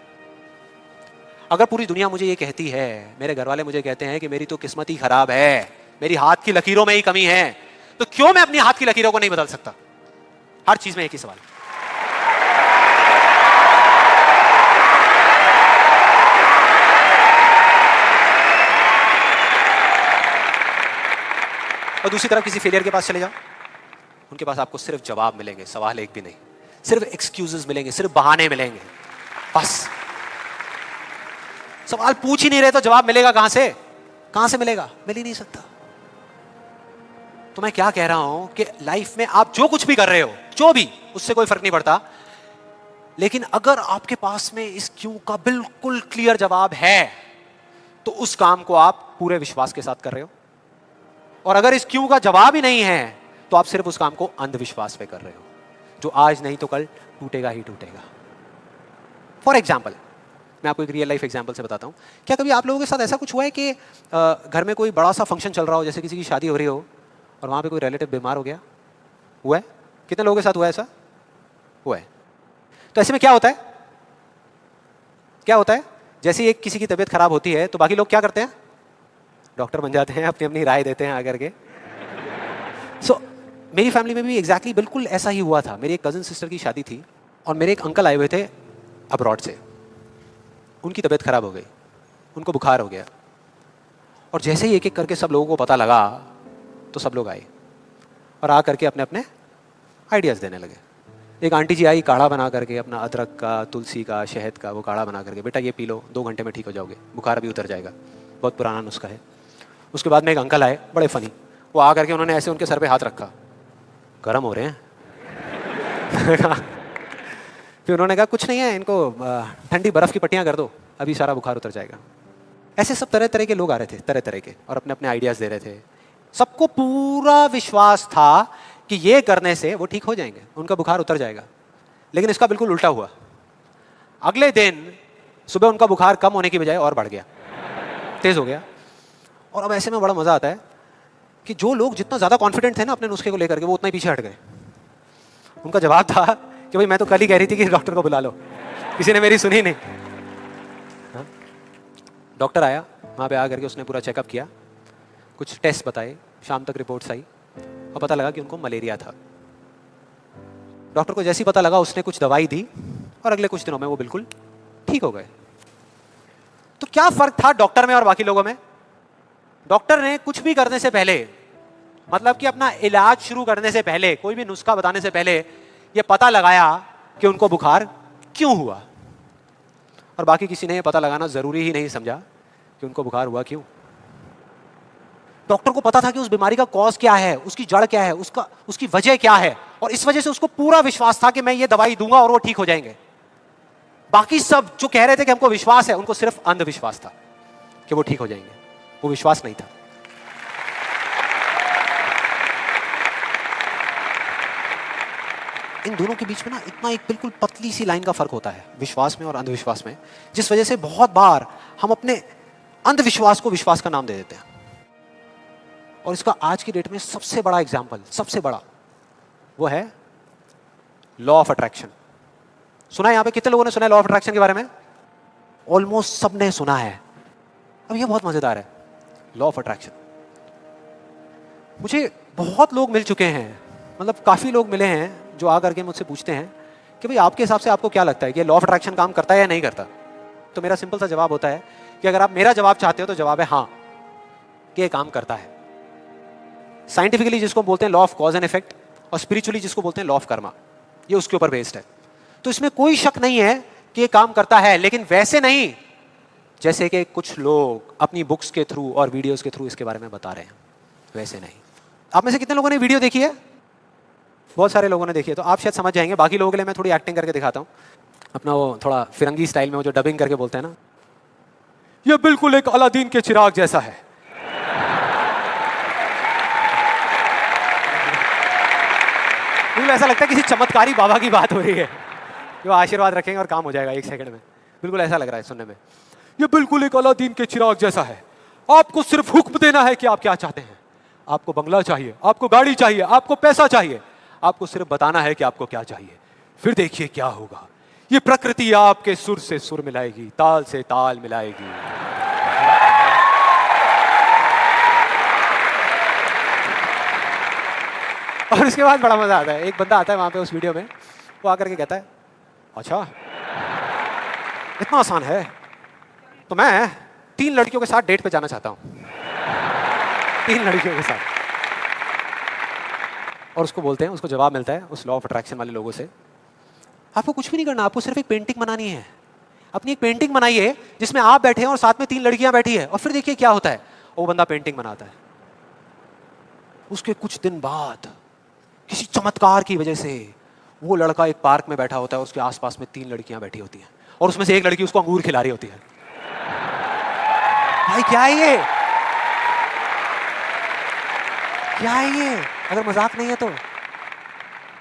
अगर पूरी दुनिया मुझे ये कहती है, मेरे घर वाले मुझे कहते हैं कि मेरी तो किस्मत ही खराब है, मेरी हाथ की लकीरों में ही कमी है, तो क्यों मैं अपनी हाथ की लकीरों को नहीं बदल सकता? हर चीज में एक ही सवाल। और दूसरी तरफ किसी फेलियर के पास चले जाओ, उनके पास आपको सिर्फ जवाब मिलेंगे, सवाल एक भी नहीं। सिर्फ एक्सक्यूजेस मिलेंगे, सिर्फ बहाने मिलेंगे, बस। सवाल पूछ ही नहीं रहे तो जवाब मिलेगा कहां से? कहां से मिलेगा? मिल ही नहीं सकता। तो मैं क्या कह रहा हूं कि लाइफ में आप जो कुछ भी कर रहे हो, जो भी, उससे कोई फर्क नहीं पड़ता, लेकिन अगर आपके पास में इस क्यों का बिल्कुल क्लियर जवाब है तो उस काम को आप पूरे विश्वास के साथ कर रहे हो। और अगर इस क्यों का जवाब ही नहीं है तो आप सिर्फ उस काम को अंधविश्वास पे कर रहे हो, जो आज नहीं तो कल टूटेगा ही टूटेगा। फॉर एग्जाम्पल, मैं आपको एक रियल लाइफ एग्जाम्पल से बताता हूं। क्या कभी आप लोगों के साथ ऐसा कुछ हुआ है कि घर में कोई बड़ा सा फंक्शन चल रहा हो, जैसे किसी की शादी हो रही हो और वहां पे कोई रिलेटिव बीमार हो गया? हुआ है? कितने लोगों के साथ हुआ है ऐसा? हुआ है। तो ऐसे में क्या होता है? क्या होता है? जैसे ही किसी की तबीयत खराब होती है तो बाकी लोग क्या करते हैं? डॉक्टर बन जाते हैं, अपनी अपनी राय देते हैं आकर के। सो मेरी फैमिली में भी एग्जैक्टली बिल्कुल ऐसा ही हुआ था। मेरी एक कजिन सिस्टर की शादी थी और मेरे एक अंकल आए हुए थे अब्रॉड से। उनकी तबीयत खराब हो गई, उनको बुखार हो गया, और जैसे ही एक एक करके सब लोगों को पता लगा तो सब लोग आए और आ करके अपने अपने आइडियाज़ देने लगे। एक आंटी जी आई काढ़ा बना करके, अपना अदरक का, तुलसी का, शहद का वो काढ़ा बना करके, बेटा ये पी लो, 2 घंटे में ठीक हो जाओगे, बुखार भी उतर जाएगा, बहुत पुराना नुस्खा है। उसके बाद में एक अंकल आए, बड़े फनी, वो आ करके उन्होंने ऐसे उनके सर पे हाथ रखा, गर्म हो रहे हैं। फिर उन्होंने कहा कुछ नहीं है, इनको ठंडी बर्फ की पट्टियां कर दो, अभी सारा बुखार उतर जाएगा। ऐसे सब तरह तरह के लोग आ रहे थे, तरह तरह के, और अपने अपने आइडियाज दे रहे थे। सबको पूरा विश्वास था कि ये करने से वो ठीक हो जाएंगे, उनका बुखार उतर जाएगा। लेकिन इसका बिल्कुल उल्टा हुआ। अगले दिन सुबह उनका बुखार कम होने की बजाय और बढ़ गया, तेज हो गया। और अब ऐसे में बड़ा मजा आता है कि जो लोग जितना ज्यादा कॉन्फिडेंट थे ना अपने नुस्खे को लेकर के, वो उतना ही पीछे हट गए। उनका जवाब था कि भाई मैं तो कल ही कह रही थी कि डॉक्टर को बुला लो, किसी ने मेरी सुनी नहीं। हाँ? डॉक्टर आया, वहां पे आकर के उसने पूरा चेकअप किया, कुछ टेस्ट बताए, शाम तक रिपोर्ट्स आई और पता लगा कि उनको मलेरिया था। डॉक्टर को जैसे ही पता लगा उसने कुछ दवाई दी और अगले कुछ दिनों में वो बिल्कुल ठीक हो गए। तो क्या फर्क था डॉक्टर में और बाकी लोगों में? डॉक्टर ने कुछ भी करने से पहले, मतलब कि अपना इलाज शुरू करने से पहले, कोई भी नुस्खा बताने से पहले ये पता लगाया कि उनको बुखार क्यों हुआ, और बाकी किसी ने ये पता लगाना जरूरी ही नहीं समझा कि उनको बुखार हुआ क्यों। डॉक्टर को पता था कि उस बीमारी का कॉज क्या है, उसकी जड़ क्या है, उसकी वजह क्या है, और इस वजह से उसको पूरा विश्वास था कि मैं ये दवाई दूंगा और वो ठीक हो जाएंगे। बाकी सब जो कह रहे थे कि हमको विश्वास है, उनको सिर्फ अंधविश्वास था कि वो ठीक हो जाएंगे, वो विश्वास नहीं था। इन दोनों के बीच में ना इतना एक बिल्कुल पतली सी लाइन का फर्क होता है, विश्वास में और अंधविश्वास में, जिस वजह से बहुत बार हम अपने अंधविश्वास को विश्वास का नाम दे देते हैं। और इसका आज की डेट में सबसे बड़ा एग्जाम्पल, सबसे बड़ा, वो है लॉ ऑफ अट्रैक्शन। सुना है? यहां पे कितने लोगों ने सुना है लॉ ऑफ अट्रैक्शन के बारे में? ऑलमोस्ट सबने सुना है। अब ये बहुत मजेदार है, लॉ ऑफ अट्रैक्शन। मुझे बहुत लोग मिल चुके हैं, मतलब काफी लोग मिले हैं जो आकर के मुझसे पूछते हैं कि भाई आपके हिसाब से आपको क्या लगता है कि लॉ ऑफ अट्रैक्शन काम करता है या नहीं करता? तो मेरा सिंपल सा जवाब होता है कि अगर आप मेरा जवाब चाहते हो तो जवाब है हाँ, कि ये काम करता है। साइंटिफिकली जिसको बोलते हैं law of cause and effect, और स्पिरिचुअली जिसको बोलते हैं लॉ ऑफ कर्मा, ये उसके ऊपर बेस्ड है। तो इसमें कोई शक नहीं है कि ये काम करता है, लेकिन वैसे नहीं जैसे कि कुछ लोग अपनी बुक्स के थ्रू और वीडियोस के थ्रू इसके बारे में बता रहे हैं, वैसे नहीं। आप में से कितने लोगों ने वीडियो देखी है? बहुत सारे लोगों ने देखी है, तो आप शायद समझ जाएंगे। बाकी लोगों के लिए मैं थोड़ी एक्टिंग करके दिखाता हूँ, अपना वो थोड़ा फिरंगी स्टाइल में, वो जो डबिंग करके बोलते हैं ना, ये बिल्कुल एक अलादीन के चिराग जैसा है। बिल्कुल ऐसा लगता है किसी चमत्कारी बाबा की बात हो रही है, जो आशीर्वाद रखेंगे और काम हो जाएगा 1 सेकंड में। बिल्कुल ऐसा लग रहा है सुनने में। ये बिल्कुल एक अलादीन के चिराग जैसा है, आपको सिर्फ हुक्म देना है कि आप क्या चाहते हैं। आपको बंगला चाहिए, आपको गाड़ी चाहिए, आपको पैसा चाहिए, आपको सिर्फ बताना है कि आपको क्या चाहिए, फिर देखिए क्या होगा। ये प्रकृति आपके सुर से सुर मिलाएगी, ताल से ताल मिलाएगी। और इसके बाद बड़ा मजा आता है। एक बंदा आता है वहां पे उस वीडियो में, वो आकर के कहता है अच्छा इतना आसान है, तो मैं 3 लड़कियों के साथ डेट पे जाना चाहता हूं। 3 लड़कियों के साथ। और उसको बोलते हैं, उसको जवाब मिलता है उस लॉ ऑफ अट्रैक्शन वाले लोगों से, आपको कुछ भी नहीं करना, आपको सिर्फ एक पेंटिंग बनानी है। अपनी एक पेंटिंग बनाइए जिसमें आप बैठे हैं और साथ में 3 लड़कियां बैठी है, और फिर देखिए क्या होता है। वो बंदा पेंटिंग बनाता है। उसके कुछ दिन बाद किसी चमत्कार की वजह से वो लड़का एक पार्क में बैठा होता है, उसके आसपास में 3 लड़कियां बैठी होती हैं, और उसमें से एक लड़की उसको अंगूर खिला रही होती है। भाई क्या है ये? क्या है ये? अगर मजाक नहीं है तो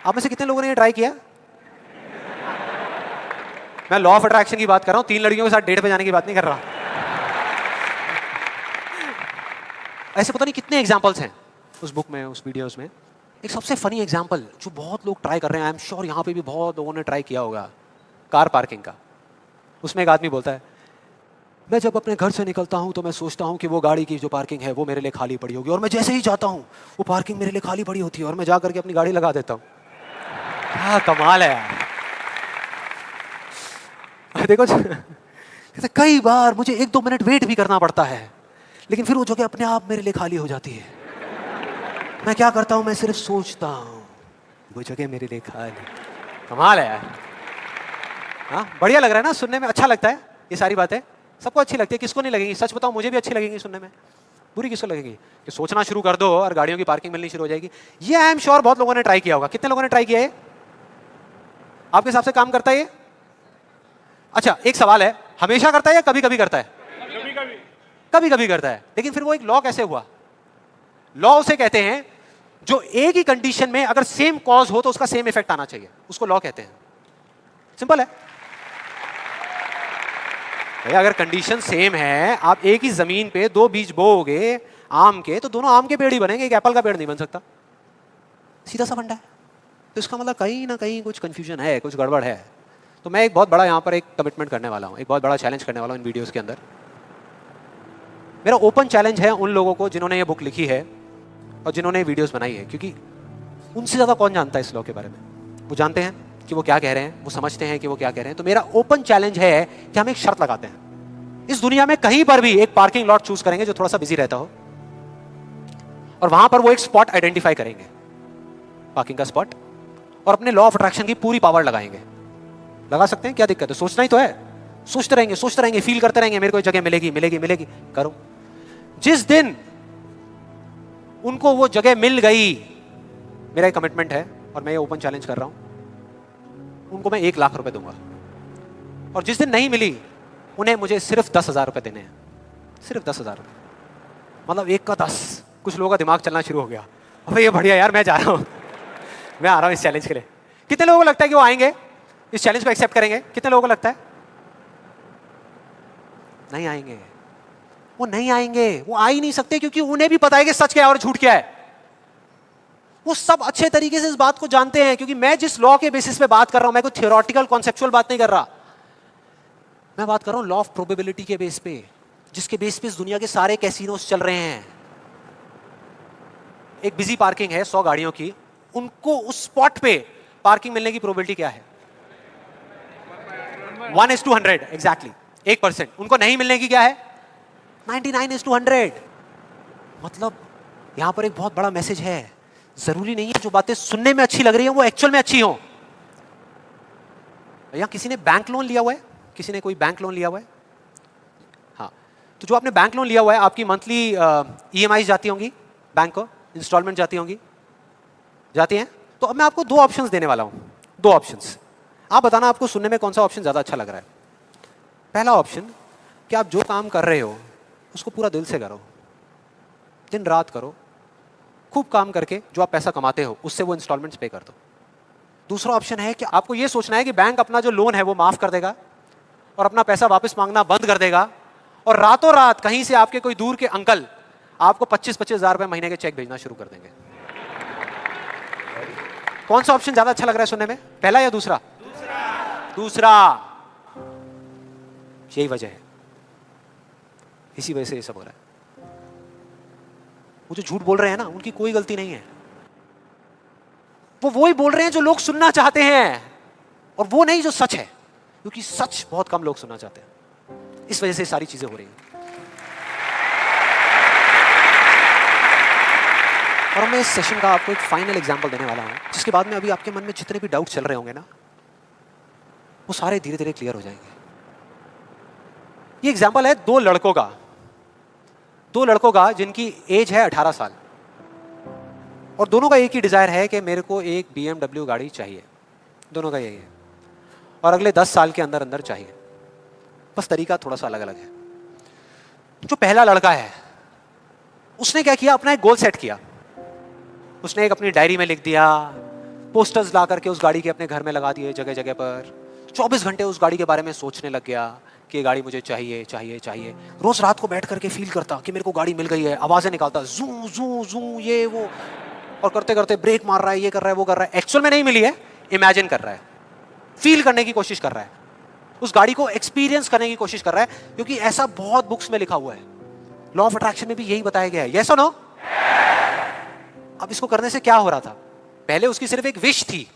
आप में से कितने लोगों ने ये ट्राई किया? मैं लॉ ऑफ अट्रैक्शन की बात कर रहा हूं, 3 लड़कियों के साथ डेट पे जाने की बात नहीं कर रहा। ऐसे पता नहीं कितने एग्जांपल्स हैं उस बुक में, उस वीडियोस में। एक सबसे फनी एग्जांपल जो बहुत लोग ट्राई कर रहे हैं, आई एम श्योर यहाँ पे भी बहुत लोगों ने ट्राई किया होगा, कार पार्किंग का। उसमें एक आदमी बोलता है, मैं जब अपने घर से निकलता हूं तो मैं सोचता हूं कि वो गाड़ी की जो पार्किंग है वो मेरे लिए खाली पड़ी होगी, और मैं जैसे ही जाता हूं वो पार्किंग मेरे लिए खाली पड़ी होती है, और मैं जा करके अपनी गाड़ी लगा देता हूं। क्या कमाल है यार। देखो कई बार मुझे 1-2 मिनट वेट भी करना पड़ता है, लेकिन फिर वो जगह अपने आप मेरे लिए खाली हो जाती है। मैं क्या करता हूं, मैं सिर्फ सोचता हूं वो जगह मेरे लिए खाली। कमाल है यार। हाँ, बढ़िया लग रहा है ना, सुनने में अच्छा लगता है। ये सारी बातें सबको अच्छी लगती है, किसको नहीं लगेंगी? सच बताओ, मुझे भी अच्छी लगेंगी सुनने में, बुरी किसको लगेगी? कि सोचना शुरू कर दो और गाड़ियों की पार्किंग मिलनी शुरू हो जाएगी। ये आई एम श्योर बहुत लोगों ने ट्राई किया होगा। कितने लोगों ने ट्राई किया है? आपके हिसाब से काम करता है ये? अच्छा, एक सवाल है, हमेशा करता है या कभी कभी करता है? कभी कभी करता है। लेकिन फिर वो एक लॉ कैसे हुआ? लॉ उसे कहते हैं जो एक ही कंडीशन में अगर सेम कॉज हो तो उसका सेम इफेक्ट आना चाहिए, उसको लॉ कहते हैं। सिंपल है भैया, अगर कंडीशन सेम है, आप एक ही जमीन पे दो बीज बोओगे आम के, तो दोनों आम के पेड़ ही बनेंगे, एक एप्पल का पेड़ नहीं बन सकता। सीधा सा फंडा है। तो इसका मतलब कहीं ना कहीं कुछ कंफ्यूजन है, कुछ गड़बड़ है। तो मैं एक बहुत बड़ा यहाँ पर एक कमिटमेंट करने वाला हूँ, एक बहुत बड़ा चैलेंज करने वाला हूँ इन वीडियोस के अंदर। मेरा ओपन चैलेंज है उन लोगों को जिन्होंने ये बुक लिखी है और जिन्होंने वीडियोस बनाई है, क्योंकि उनसे ज़्यादा कौन जानता है इस लॉ के बारे में। वो जानते हैं कि वो क्या कह रहे हैं, वो समझते हैं कि वो क्या कह रहे हैं। तो मेरा ओपन चैलेंज है कि हम एक शर्त लगाते हैं, इस दुनिया में कहीं पर भी एक पार्किंग लॉट चूज करेंगे जो थोड़ा सा बिजी रहता हो, और वहां पर वो एक स्पॉट आइडेंटिफाई करेंगे, पार्किंग का स्पॉट, और अपने लॉ ऑफ अट्रैक्शन की पूरी पावर लगाएंगे। लगा सकते हैं, क्या दिक्कत है? सोचना ही तो है। सोचते रहेंगे, फील करते रहेंगे, मेरे को ये जगह मिलेगी मिलेगी मिलेगी। करो, जिस दिन उनको वो जगह मिल गई, मेरा एक कमिटमेंट है और मैं ये ओपन चैलेंज कर रहा हूं, उनको मैं 1 लाख रुपए दूंगा। और जिस दिन नहीं मिली, उन्हें मुझे सिर्फ 10,000 रुपए देने हैं, सिर्फ 10,000 रुपए। मतलब 1 का 10। कुछ लोगों का दिमाग चलना शुरू हो गया, अबे ये बढ़िया यार, मैं जा रहा हूं, मैं आ रहा हूं इस चैलेंज के लिए। कितने लोगों को लगता है कि वो आएंगे, इस चैलेंज को एक्सेप्ट करेंगे? कितने लोगों को लगता है? नहीं आएंगे, वो नहीं आएंगे, वो आ ही नहीं सकते, क्योंकि उन्हें भी पता है कि सच क्या है और झूठ क्या है। वो सब अच्छे तरीके से इस बात को जानते हैं, क्योंकि मैं जिस लॉ के बेसिस पे बात कर रहा हूं, मैं कोई थियोरेटिकल कॉन्सेप्चुअल बात नहीं कर रहा, मैं बात कर रहा हूं लॉ ऑफ प्रोबेबिलिटी के बेस पे, जिसके बेस पे इस दुनिया के सारे कैसीनोस चल रहे हैं। एक बिजी पार्किंग है 100 गाड़ियों की, उनको उस स्पॉट पे पार्किंग मिलने की प्रोबेबिलिटी क्या है? 1:100, एग्जैक्टली 1%। उनको नहीं मिलने की क्या है? 99:100। मतलब यहां पर एक बहुत बड़ा मैसेज है, जरूरी नहीं है जो बातें सुनने में अच्छी लग रही है वो एक्चुअल में अच्छी हो। भैया, किसी ने बैंक लोन लिया हुआ है? किसी ने कोई बैंक लोन लिया हुआ है? हाँ, तो जो आपने बैंक लोन लिया हुआ है, आपकी मंथली EMI जाती होंगी बैंक को, इंस्टॉलमेंट जाती होंगी, जाती हैं। तो अब मैं आपको 2 ऑप्शंस देने वाला हूं, 2 ऑप्शंस। आप बताना आपको सुनने में कौन सा ऑप्शन ज्यादा अच्छा लग रहा है। पहला ऑप्शन कि आप जो काम कर रहे हो उसको पूरा दिल से करो, दिन रात करो, खूब काम करके जो आप पैसा कमाते हो उससे वो इंस्टॉलमेंट्स पे कर दो। दूसरा ऑप्शन है कि आपको ये सोचना है कि बैंक अपना जो लोन है वो माफ कर देगा और अपना पैसा वापस मांगना बंद कर देगा, और रातों रात कहीं से आपके कोई दूर के अंकल आपको 25-25 हजार रुपए महीने के चेक भेजना शुरू कर देंगे। कौन सा ऑप्शन ज्यादा अच्छा लग रहा है सुनने में, पहला या दूसरा? दूसरा। यही वजह है, इसी वजह से ये सब हो रहा है। वो जो झूठ बोल रहे हैं ना, उनकी कोई गलती नहीं है, वो वही बोल रहे हैं जो लोग सुनना चाहते हैं, और वो नहीं जो सच है, क्योंकि सच बहुत कम लोग सुनना चाहते हैं। इस वजह से सारी चीजें हो रही हैं। और मैं इस सेशन का आपको एक फाइनल एग्जांपल देने वाला हूं, जिसके बाद में अभी आपके मन में जितने भी डाउट चल रहे होंगे ना, वो सारे धीरे धीरे क्लियर हो जाएंगे। ये एग्जांपल है 2 लड़कों का, 2 लड़कों का जिनकी एज है 18 साल, और दोनों का एक ही डिजायर है कि मेरे को एक BMW गाड़ी चाहिए। दोनों का यही है, और अगले 10 साल के अंदर अंदर चाहिए। बस तरीका थोड़ा सा अलग अलग है। जो पहला लड़का है, उसने क्या किया, अपना एक गोल सेट किया। उसने एक अपनी डायरी में लिख दिया, पोस्टर्स ला करके उस गाड़ी के अपने घर में लगा दिए जगह जगह पर। 24 घंटे उस गाड़ी के बारे में सोचने लग गया कि ये गाड़ी मुझे चाहिए चाहिए चाहिए। रोज रात को बैठ करके फील करता कि मेरे को गाड़ी मिल गई है, आवाजें निकालता, जू जू जू ये वो, और करते करते ब्रेक मार रहा है, ये कर रहा है, वो कर रहा है। एक्चुअल में नहीं मिली है, इमेजिन कर रहा है, फील करने की कोशिश कर रहा है, उस गाड़ी को एक्सपीरियंस करने की कोशिश कर रहा है, क्योंकि ऐसा बहुत बुक्स में लिखा हुआ है। लॉ ऑफ अट्रैक्शन में भी यही बताया गया है। यस और नो? अब इसको करने से क्या हो रहा था? पहले उसकी सिर्फ एक विश थी,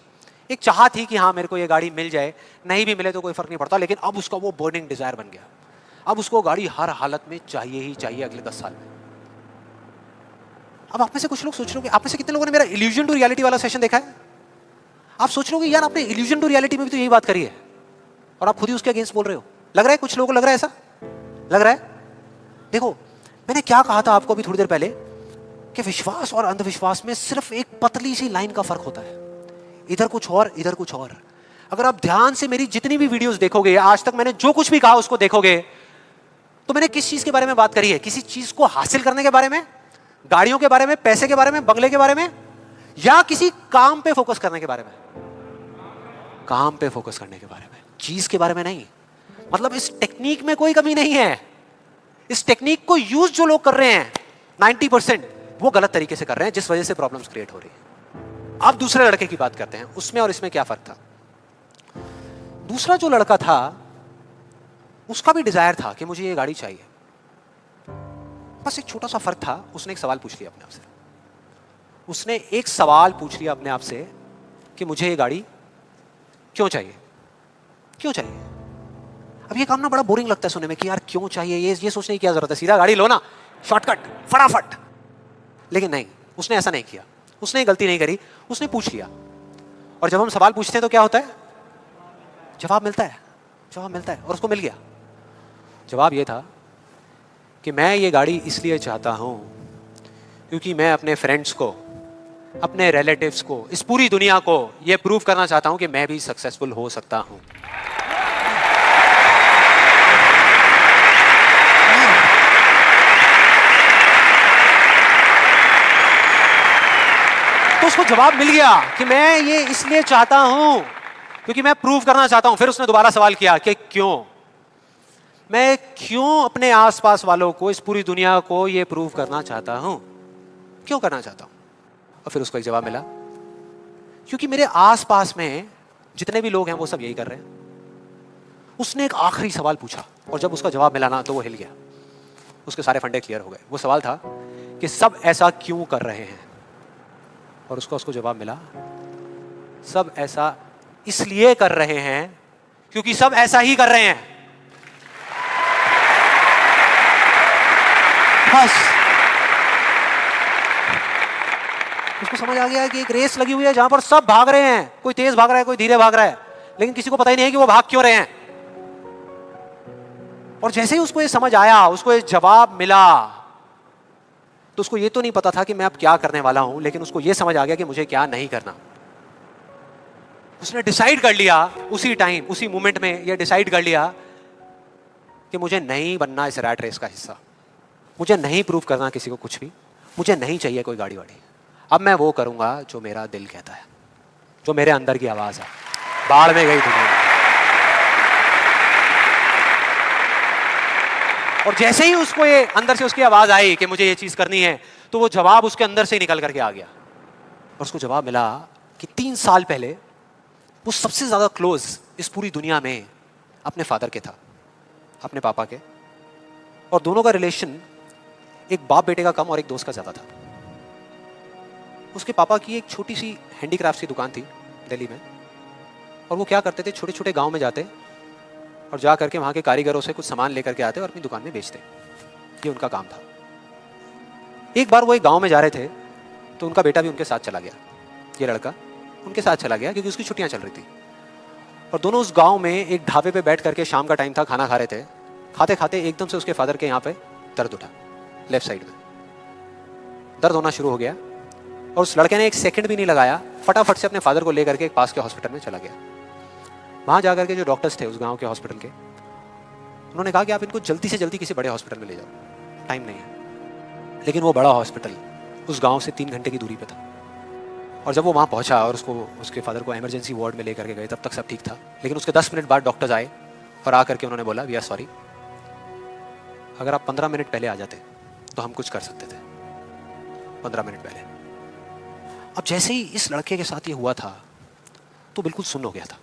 एक चाह थी कि हाँ मेरे को ये गाड़ी मिल जाए, नहीं भी मिले तो कोई फर्क नहीं पड़ता। लेकिन अब उसका वो बर्निंग डिजायर बन गया, अब उसको गाड़ी हर हालत में चाहिए ही चाहिए अगले 10 साल में। अब आप में से कुछ लोग सोच रहे हो, आप में से कितने लोगों ने मेरा इल्यूजन टू रियलिटी वाला सेशन देखा है? आप सोच रहे हो यार आपने इल्यूजन टू रियलिटी में भी तो यही बात करी है, और आप खुद ही उसके अगेंस्ट बोल रहे हो। लग रहा है कुछ लोगों को लग रहा है ऐसा, लग रहा है। देखो मैंने क्या कहा था आपको अभी थोड़ी देर पहले, कि विश्वास और अंधविश्वास में सिर्फ एक पतली सी लाइन का फर्क होता है, इधर कुछ और इधर कुछ और। अगर आप ध्यान से मेरी जितनी भी वीडियोस देखोगे, आज तक मैंने जो कुछ भी कहा उसको देखोगे, तो मैंने किस चीज के बारे में बात करी है? किसी चीज को हासिल करने के बारे में, गाड़ियों के बारे में, पैसे के बारे में, बंगले के बारे में, या किसी काम पे फोकस करने के बारे में? काम पे फोकस करने के बारे में, चीज के बारे में नहीं। मतलब इस टेक्निक में कोई कमी नहीं है। इस टेक्निक को यूज जो लोग कर रहे हैं 90% वो गलत तरीके से कर रहे हैं, जिस वजह से प्रॉब्लम्स क्रिएट हो रही है। अब दूसरे लड़के की बात करते हैं, उसमें और इसमें क्या फर्क था। दूसरा जो लड़का था उसका भी डिजायर था कि मुझे ये गाड़ी चाहिए, बस एक छोटा सा फर्क था। उसने एक सवाल पूछ लिया अपने आप से, उसने एक सवाल पूछ लिया अपने आप से कि मुझे ये गाड़ी क्यों चाहिए, क्यों चाहिए। अब ये काम ना बड़ा बोरिंग लगता है सुनने में कि यार क्यों चाहिए, ये सोचने की क्या जरूरत है, सीधा गाड़ी लो ना, शॉर्टकट, फटाफट। लेकिन नहीं, उसने ऐसा नहीं किया, उसने गलती नहीं करी, उसने पूछ लिया। और जब हम सवाल पूछते हैं तो क्या होता है? जवाब मिलता है, जवाब मिलता है। और उसको मिल गया। जवाब ये था कि मैं ये गाड़ी इसलिए चाहता हूं क्योंकि मैं अपने फ्रेंड्स को, अपने रिलेटिव्स को, इस पूरी दुनिया को ये प्रूव करना चाहता हूं कि मैं भी सक्सेसफुल हो सकता हूं। तो उसको जवाब मिल गया कि मैं ये इसलिए चाहता हूं क्योंकि मैं प्रूव करना चाहता हूं। फिर उसने दोबारा सवाल किया कि क्यों, मैं क्यों अपने आसपास वालों को, इस पूरी दुनिया को ये प्रूव करना चाहता हूं, क्यों करना चाहता हूं। और फिर उसको एक जवाब मिला, क्योंकि मेरे आसपास में जितने भी लोग हैं वो सब यही कर रहे हैं। उसने एक आखिरी सवाल पूछा और जब उसका जवाब मिला ना तो वो हिल गया, उसके सारे फंडे क्लियर हो गए। वो सवाल था कि सब ऐसा क्यों कर रहे हैं, और उसको जवाब मिला, सब ऐसा इसलिए कर रहे हैं क्योंकि सब ऐसा ही कर रहे हैं। बस उसको समझ आ गया कि एक रेस लगी हुई है जहां पर सब भाग रहे हैं, कोई तेज भाग रहा है, कोई धीरे भाग रहा है, लेकिन किसी को पता ही नहीं है कि वो भाग क्यों रहे हैं। और जैसे ही उसको ये समझ आया, उसको ये जवाब मिला, तो उसको ये तो नहीं पता था कि मैं अब क्या करने वाला हूं, लेकिन उसको ये समझ आ गया कि मुझे क्या नहीं करना। उसने डिसाइड कर लिया उसी टाइम, उसी मोमेंट में ये डिसाइड कर लिया कि मुझे नहीं बनना इस रैट रेस का हिस्सा, मुझे नहीं प्रूव करना किसी को कुछ भी, मुझे नहीं चाहिए कोई गाड़ी वाड़ी। अब मैं वो करूंगा जो मेरा दिल कहता है, जो मेरे अंदर की आवाज है। बाढ़ में गई दुनिया। और जैसे ही उसको ये अंदर से उसकी आवाज आई कि मुझे ये चीज करनी है, तो वो जवाब उसके अंदर से निकल करके आ गया। और उसको जवाब मिला कि 3 साल पहले वो सबसे ज्यादा क्लोज इस पूरी दुनिया में अपने फादर के था, अपने पापा के। और दोनों का रिलेशन एक बाप बेटे का कम और एक दोस्त का ज्यादा था। उसके पापा की एक छोटी सी हैंडीक्राफ्ट की दुकान थी दिल्ली में, और वो क्या करते थे, छोटे छोटे गांव में जाते और जा करके वहां के कारीगरों से कुछ सामान लेकर के आते और अपनी दुकान में बेचते। ये उनका काम था। एक बार वो एक गांव में जा रहे थे तो उनका बेटा भी उनके साथ चला गया। ये लड़का उनके साथ चला गया क्योंकि उसकी छुट्टियां चल रही थी। और दोनों उस गांव में एक ढाबे पे बैठ करके, शाम का टाइम था, खाना खा रहे थे। खाते खाते एकदम से उसके फादर के यहाँ पे दर्द उठा, लेफ्ट साइड में दर्द होना शुरू हो गया। और उस लड़के ने एक सेकंड भी नहीं लगाया, फटाफट से अपने फादर को लेकर के एक पास के हॉस्पिटल में चला गया। वहां जाकर के जो डॉक्टर्स थे उस गांव के हॉस्पिटल के, उन्होंने कहा कि आप इनको जल्दी से जल्दी किसी बड़े हॉस्पिटल में ले जाओ, टाइम नहीं है। लेकिन वो बड़ा हॉस्पिटल उस गांव से 3 घंटे की दूरी पे था। और जब वो वहां पहुंचा और उसके फादर को इमरजेंसी वार्ड में लेकर के गए, तब तक सब ठीक था। लेकिन उसके 10 मिनट बाद डॉक्टर्स आए और आकर के उन्होंने बोला, वी आर सॉरी, अगर आप 15 मिनट पहले आ जाते तो हम कुछ कर सकते थे। 15 मिनट पहले। अब जैसे ही इस लड़के के साथ ये हुआ था तो बिल्कुल सुन्न हो गया था,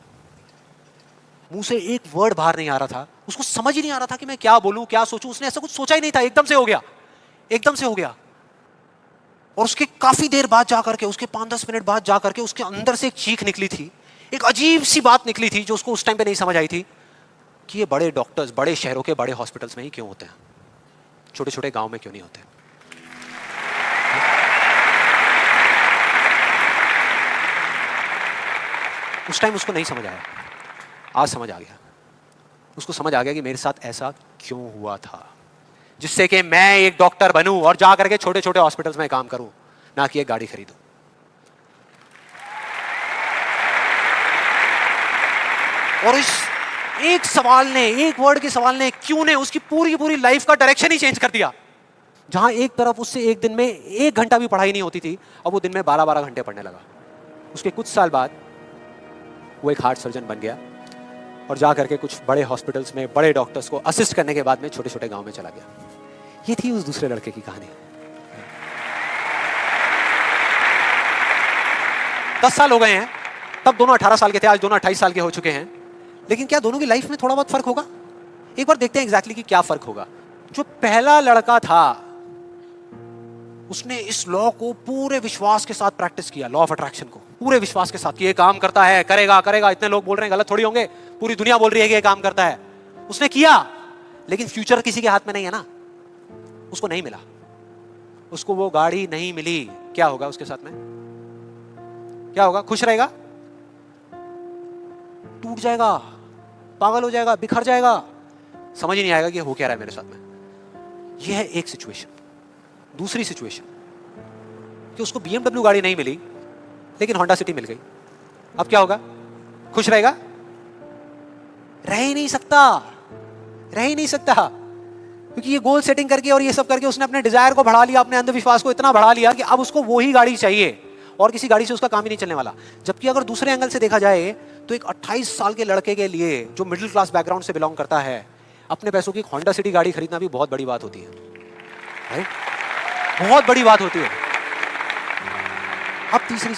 मुंह से एक वर्ड बाहर नहीं आ रहा था। उसको समझ ही नहीं आ रहा था कि मैं क्या बोलूं, क्या सोचूं। उसने ऐसा कुछ सोचा ही नहीं था, एकदम से हो गया, एकदम से हो गया। और उसके काफी देर बाद जाकर के, उसके 5-10 मिनट बाद जाकर के उसके अंदर से एक चीख निकली थी, एक अजीब सी बात निकली थी जो उसको उस टाइम पे नहीं समझ आई थी कि ये बड़े डॉक्टर्स बड़े शहरों के बड़े हॉस्पिटल्स में ही क्यों होते हैं, छोटे छोटे गांव में क्यों नहीं होते। उस टाइम उसको नहीं समझ आया, आज समझ आ गया। उसको समझ आ गया कि मेरे साथ ऐसा क्यों हुआ था, जिससे कि मैं एक डॉक्टर बनूं और जा करके छोटे छोटे हॉस्पिटल्स में काम करूं, ना कि एक गाड़ी खरीदूं। और इस एक सवाल ने, एक वर्ड के सवाल ने, क्यों ने उसकी पूरी पूरी लाइफ का डायरेक्शन ही चेंज कर दिया। जहां एक तरफ उससे एक दिन में 1 घंटा भी पढ़ाई नहीं होती थी, अब वो दिन में 12-12 घंटे पढ़ने लगा। उसके कुछ साल बाद वो एक हार्ट सर्जन बन गया और जा करके कुछ बड़े हॉस्पिटल्स में बड़े डॉक्टर्स को असिस्ट करने के बाद में छोटे छोटे गांव में चला गया। ये थी उस दूसरे लड़के की कहानी। 10 साल हो गए हैं, तब दोनों 18 साल के थे, आज दोनों 28 साल के हो चुके हैं। लेकिन क्या दोनों की लाइफ में थोड़ा बहुत फर्क होगा? एक बार देखते हैं एग्जैक्टली कि क्या फर्क होगा। जो पहला लड़का था उसने इस लॉ को पूरे विश्वास के साथ प्रैक्टिस किया, लॉ ऑफ अट्रैक्शन को पूरे विश्वास के साथ कि ये काम करता है, करेगा करेगा, इतने लोग बोल रहे हैं, गलत थोड़ी होंगे, पूरी दुनिया बोल रही है कि ये काम करता है। उसने किया, लेकिन फ्यूचर किसी के हाथ में नहीं है ना, उसको नहीं मिला, उसको वो गाड़ी नहीं मिली। क्या होगा उसके साथ में? क्या होगा? खुश रहेगा? टूट जाएगा, पागल हो जाएगा, बिखर जाएगा, समझ ही नहीं आएगा कि हो क्या रहा है मेरे साथ में। यह है एक सिचुएशन। दूसरी सिचुएशन कि उसको BMW गाड़ी नहीं मिली लेकिन होंडा सिटी मिल गई। अब क्या होगा? खुश रहेगा? रह ही नहीं सकता, रह ही नहीं सकता, क्योंकि ये गोल सेटिंग करके और ये सब करके उसने अपने डिजायर को बढ़ा लिया, अपने अंधविश्वास को इतना बढ़ा लिया कि अब उसको वो ही गाड़ी चाहिए और किसी गाड़ी से उसका काम ही नहीं चलने वाला। जबकि अगर दूसरे एंगल से देखा जाए तो एक 28 साल के लड़के के लिए जो मिडिल क्लास बैकग्राउंड से बिलोंग करता है, अपने पैसों की होंडा सिटी गाड़ी खरीदना भी बहुत बड़ी बात होती है, राइट? बहुत बड़ी बात होती है। अब तीसरी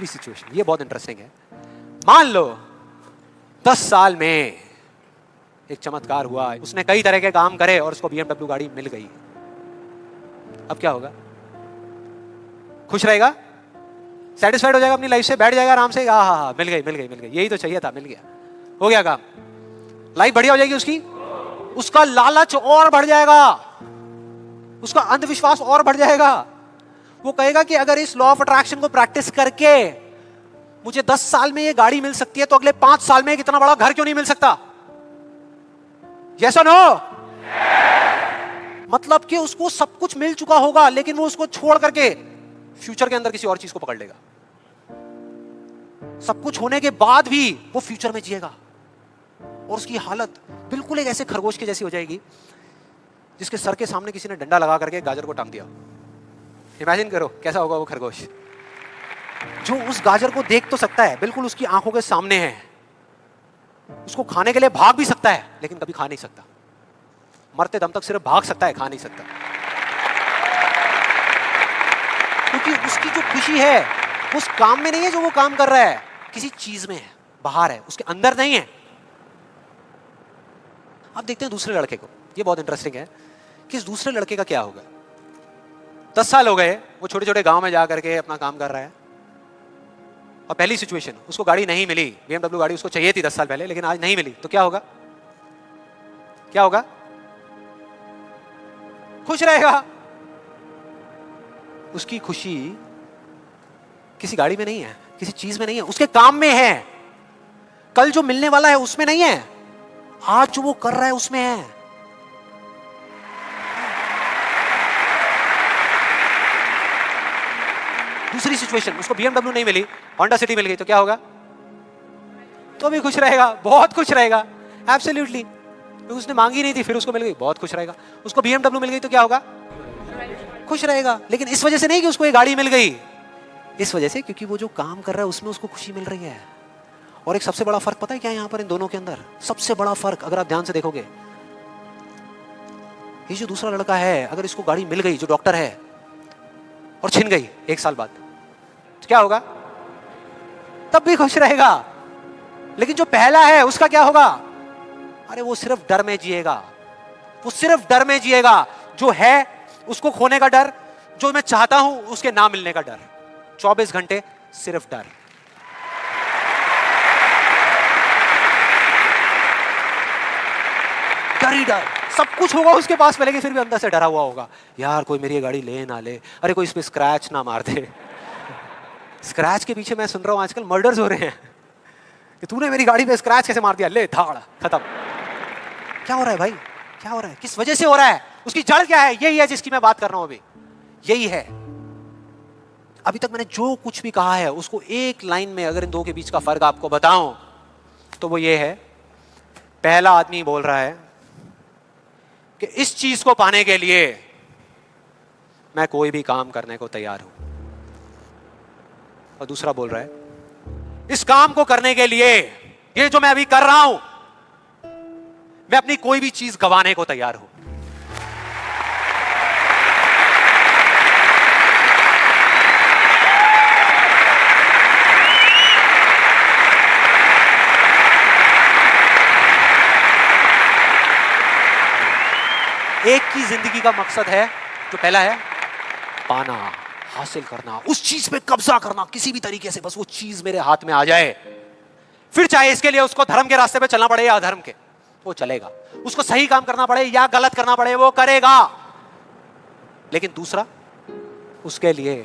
सिचुएशन ये बहुत इंटरेस्टिंग है। मान लो 10 साल में एक चमत्कार हुआ, उसने कई तरह के काम करे और उसको BMW गाड़ी मिल गई। अब क्या होगा? खुश रहेगा? सेटिस्फाइड हो जाएगा अपनी लाइफ से, बैठ जाएगा आराम से, हाँ, मिल गई, यही तो चाहिए था, मिल गया, हो गया काम, लाइफ बढ़िया हो जाएगी उसकी। उसका लालच और बढ़ जाएगा, उसका अंधविश्वास और बढ़ जाएगा। वो कहेगा कि अगर इस लॉ ऑफ अट्रैक्शन को प्रैक्टिस करके मुझे 10 साल में ये गाड़ी मिल सकती है तो अगले 5 साल में इतना बड़ा घर क्यों नहीं मिल सकता? यस और नो? मतलब कि उसको सब कुछ मिल चुका होगा लेकिन वो उसको छोड़ करके फ्यूचर के अंदर किसी और चीज को पकड़ लेगा। सब कुछ होने के बाद भी वो फ्यूचर में जिएगा और उसकी हालत बिल्कुल एक ऐसे खरगोश के जैसी हो जाएगी जिसके सर के सामने किसी ने डंडा लगा करके गाजर को टांग दिया। इमेजिन करो कैसा होगा वो खरगोश, जो उस गाजर को देख तो सकता है, बिल्कुल उसकी आंखों के सामने है, उसको खाने के लिए भाग भी सकता है लेकिन कभी खा नहीं सकता। मरते दम तक सिर्फ भाग सकता है, खा नहीं सकता। क्योंकि उसकी जो खुशी है उस काम में नहीं है जो वो काम कर रहा है, किसी चीज में है, बाहर है, उसके अंदर नहीं है। अब देखते हैं दूसरे लड़के को। ये बहुत इंटरेस्टिंग है कि इस दूसरे लड़के का क्या होगा। 10 साल हो गए, वो छोटे छोटे गांव में जा करके अपना काम कर रहा है और पहली सिचुएशन, उसको गाड़ी नहीं मिली। BMW गाड़ी उसको चाहिए थी 10 साल पहले, लेकिन आज नहीं मिली। तो क्या होगा? क्या होगा? खुश रहेगा। उसकी खुशी किसी गाड़ी में नहीं है, किसी चीज में नहीं है, उसके काम में है। कल जो मिलने वाला है उसमें नहीं है, आज जो वो कर रहा है उसमें है। दूसरी सिचुएशन, उसको BMW नहीं मिली, होंडा सिटी मिल गई। तो क्या होगा? तो भी खुश रहेगा, बहुत खुश रहेगा, एब्सोल्युटली। उसने मांगी नहीं थी, फिर उसको मिल गई, बहुत खुश रहेगा। उसको BMW मिल गई तो क्या होगा? खुश रहेगा। लेकिन इस वजह से नहीं कि उसको ये गाड़ी मिल गई, इस वजह से क्योंकि वो जो काम कर रहा है उसमें उसको खुशी मिल रही है। और एक सबसे बड़ा फर्क पता है क्या है यहाँ पर इन दोनों के अंदर? सबसे बड़ा फर्क अगर आप ध्यान से देखोगे, ये जो दूसरा लड़का है, अगर इसको गाड़ी मिल गई, जो डॉक्टर है, और छिन गई 1 साल बाद, तो क्या होगा? तब भी खुश रहेगा। लेकिन जो पहला है उसका क्या होगा? अरे वो सिर्फ डर में जिएगा, वो सिर्फ डर में जिएगा। जो है उसको खोने का डर, जो मैं चाहता हूं उसके ना मिलने का डर, 24 घंटे सिर्फ डर। डर ही डर, सब कुछ होगा उसके पास में, लेकिन फिर भी अंदर से डरा हुआ होगा, यार कोई मेरी ये गाड़ी ले ना ले, अरे कोई इस पे स्क्रैच ना मार दे। स्क्रैच के पीछे मैं सुन रहा हूं आजकल मर्डर्स हो रहे हैं कि तूने मेरी गाड़ी पे स्क्रैच कैसे मार दिया, ले धाड़, खत्म। क्या हो रहा है भाई? क्या हो रहा है? किस वजह से हो रहा है? उसकी जड़ क्या है? यही है जिसकी मैं बात कर रहा हूं अभी, यही है। अभी तक मैंने जो कुछ भी कहा है उसको एक लाइन में अगर इन दो के बीच का फर्क आपको बताऊं तो वो ये है, पहला आदमी बोल रहा है कि इस चीज को पाने के लिए मैं कोई भी काम करने को तैयार हूं, और दूसरा बोल रहा है इस काम को करने के लिए, ये जो मैं अभी कर रहा हूं, मैं अपनी कोई भी चीज गंवाने को तैयार हूं। एक की जिंदगी का मकसद है, जो पहला है पाना, हासिल करना, उस चीज पे कब्जा करना किसी भी तरीके से, बस वो चीज मेरे हाथ में आ जाए। फिर चाहे इसके लिए उसको धर्म के रास्ते पे चलना पड़े या अधर्म के, वो चलेगा। उसको सही काम करना पड़े या गलत करना पड़े, वो करेगा। लेकिन दूसरा, उसके लिए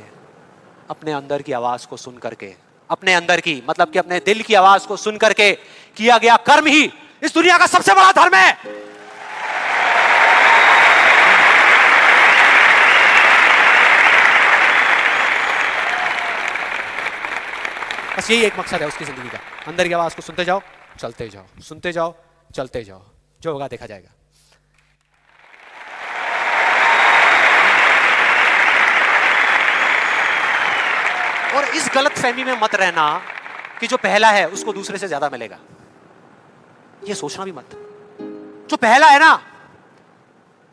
अपने अंदर की आवाज को सुन करके, अपने अंदर की मतलब कि अपने दिल की आवाज को सुन करके किया गया कर्म ही इस दुनिया का सबसे बड़ा धर्म है। बस यही एक मकसद है उसकी जिंदगी का, अंदर की आवाज को सुनते जाओ, चलते जाओ, सुनते जाओ, चलते जाओ, जो होगा देखा जाएगा। और इस गलत फहमी में मत रहना कि जो पहला है उसको दूसरे से ज्यादा मिलेगा, ये सोचना भी मत। जो पहला है ना,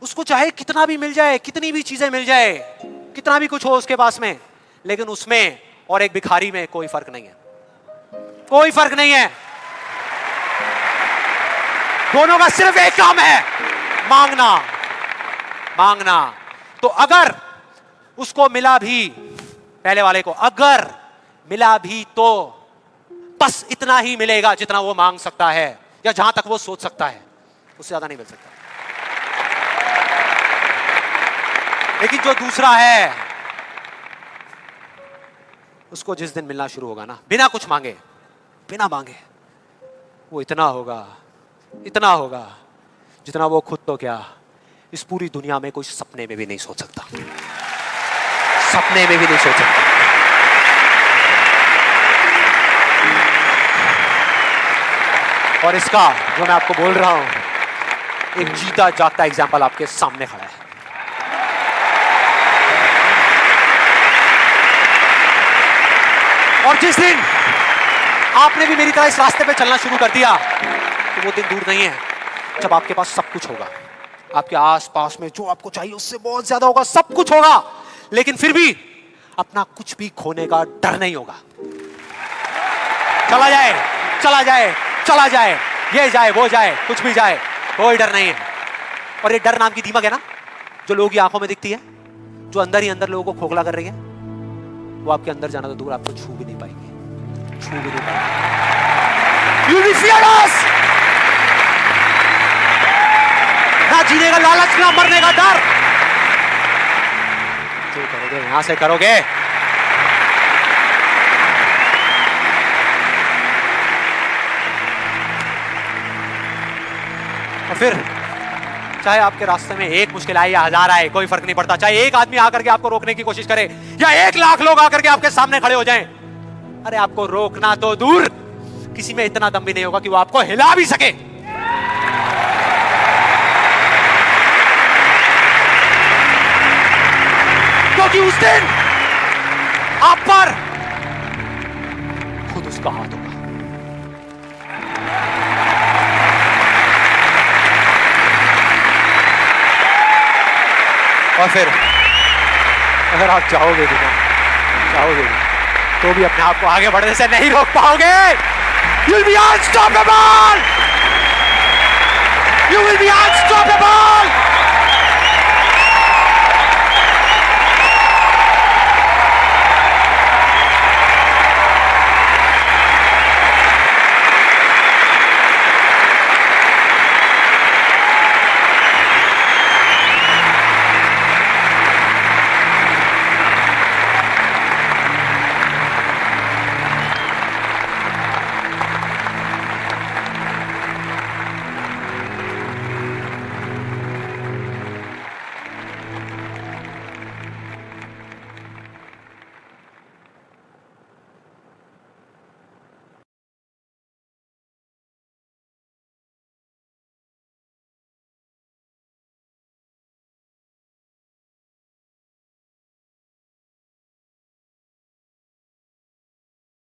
उसको चाहे कितना भी मिल जाए, कितनी भी चीजें मिल जाए, कितना भी कुछ हो उसके पास में, लेकिन उसमें और एक भिखारी में कोई फर्क नहीं है, कोई फर्क नहीं है। दोनों का सिर्फ एक काम है, मांगना, मांगना। तो अगर उसको मिला भी, पहले वाले को अगर मिला भी, तो बस इतना ही मिलेगा जितना वो मांग सकता है या जहां तक वो सोच सकता है, उससे ज्यादा नहीं मिल सकता। लेकिन जो दूसरा है, उसको जिस दिन मिलना शुरू होगा ना, बिना कुछ मांगे, बिना मांगे, वो इतना होगा, इतना होगा जितना वो खुद तो क्या इस पूरी दुनिया में कोई सपने में भी नहीं सोच सकता, सपने में भी नहीं सोच सकता। और इसका जो मैं आपको बोल रहा हूं, एक जीता जागता एग्जाम्पल आपके सामने खड़ा है। और जिस दिन आपने भी मेरी तरह इस रास्ते पे चलना शुरू कर दिया, तो वो दिन दूर नहीं है जब आपके पास सब कुछ होगा, आपके आसपास में जो आपको चाहिए उससे बहुत ज्यादा होगा, सब कुछ होगा, लेकिन फिर भी अपना कुछ भी खोने का डर नहीं होगा। चला जाए, चला जाए, चला जाए, ये जाए, वो जाए, कुछ भी जाए, कोई डर नहीं है। और ये डर नाम की दीमक है ना, जो लोगों की आंखों में दिखती है, जो अंदर ही अंदर लोगों को खोखला कर रही है, वो आपके अंदर जाना तो दूर, आपको छू भी नहीं पाएगी, छू भी नहीं पाएगी। You will be fearless! ना जीने का लालच, ना मरने का डर। जो करोगे यहां से करोगे। और फिर चाहे आपके रास्ते में एक मुश्किल आए या हजार आए, कोई फर्क नहीं पड़ता। चाहे एक आदमी आकर के आपको रोकने की कोशिश करे या 1 लाख लोग आकर के आपके सामने खड़े हो जाएं, अरे आपको रोकना तो दूर, किसी में इतना दम भी नहीं होगा कि वो आपको हिला भी सके। क्योंकि उस दिन आप पर खुद उसका हाथ होगा। और फिर अगर आप चाहोगे भी, चाहोगे तो भी अपने आप को आगे बढ़ने से नहीं रोक पाओगे। You will be unstoppable! You will be unstoppable!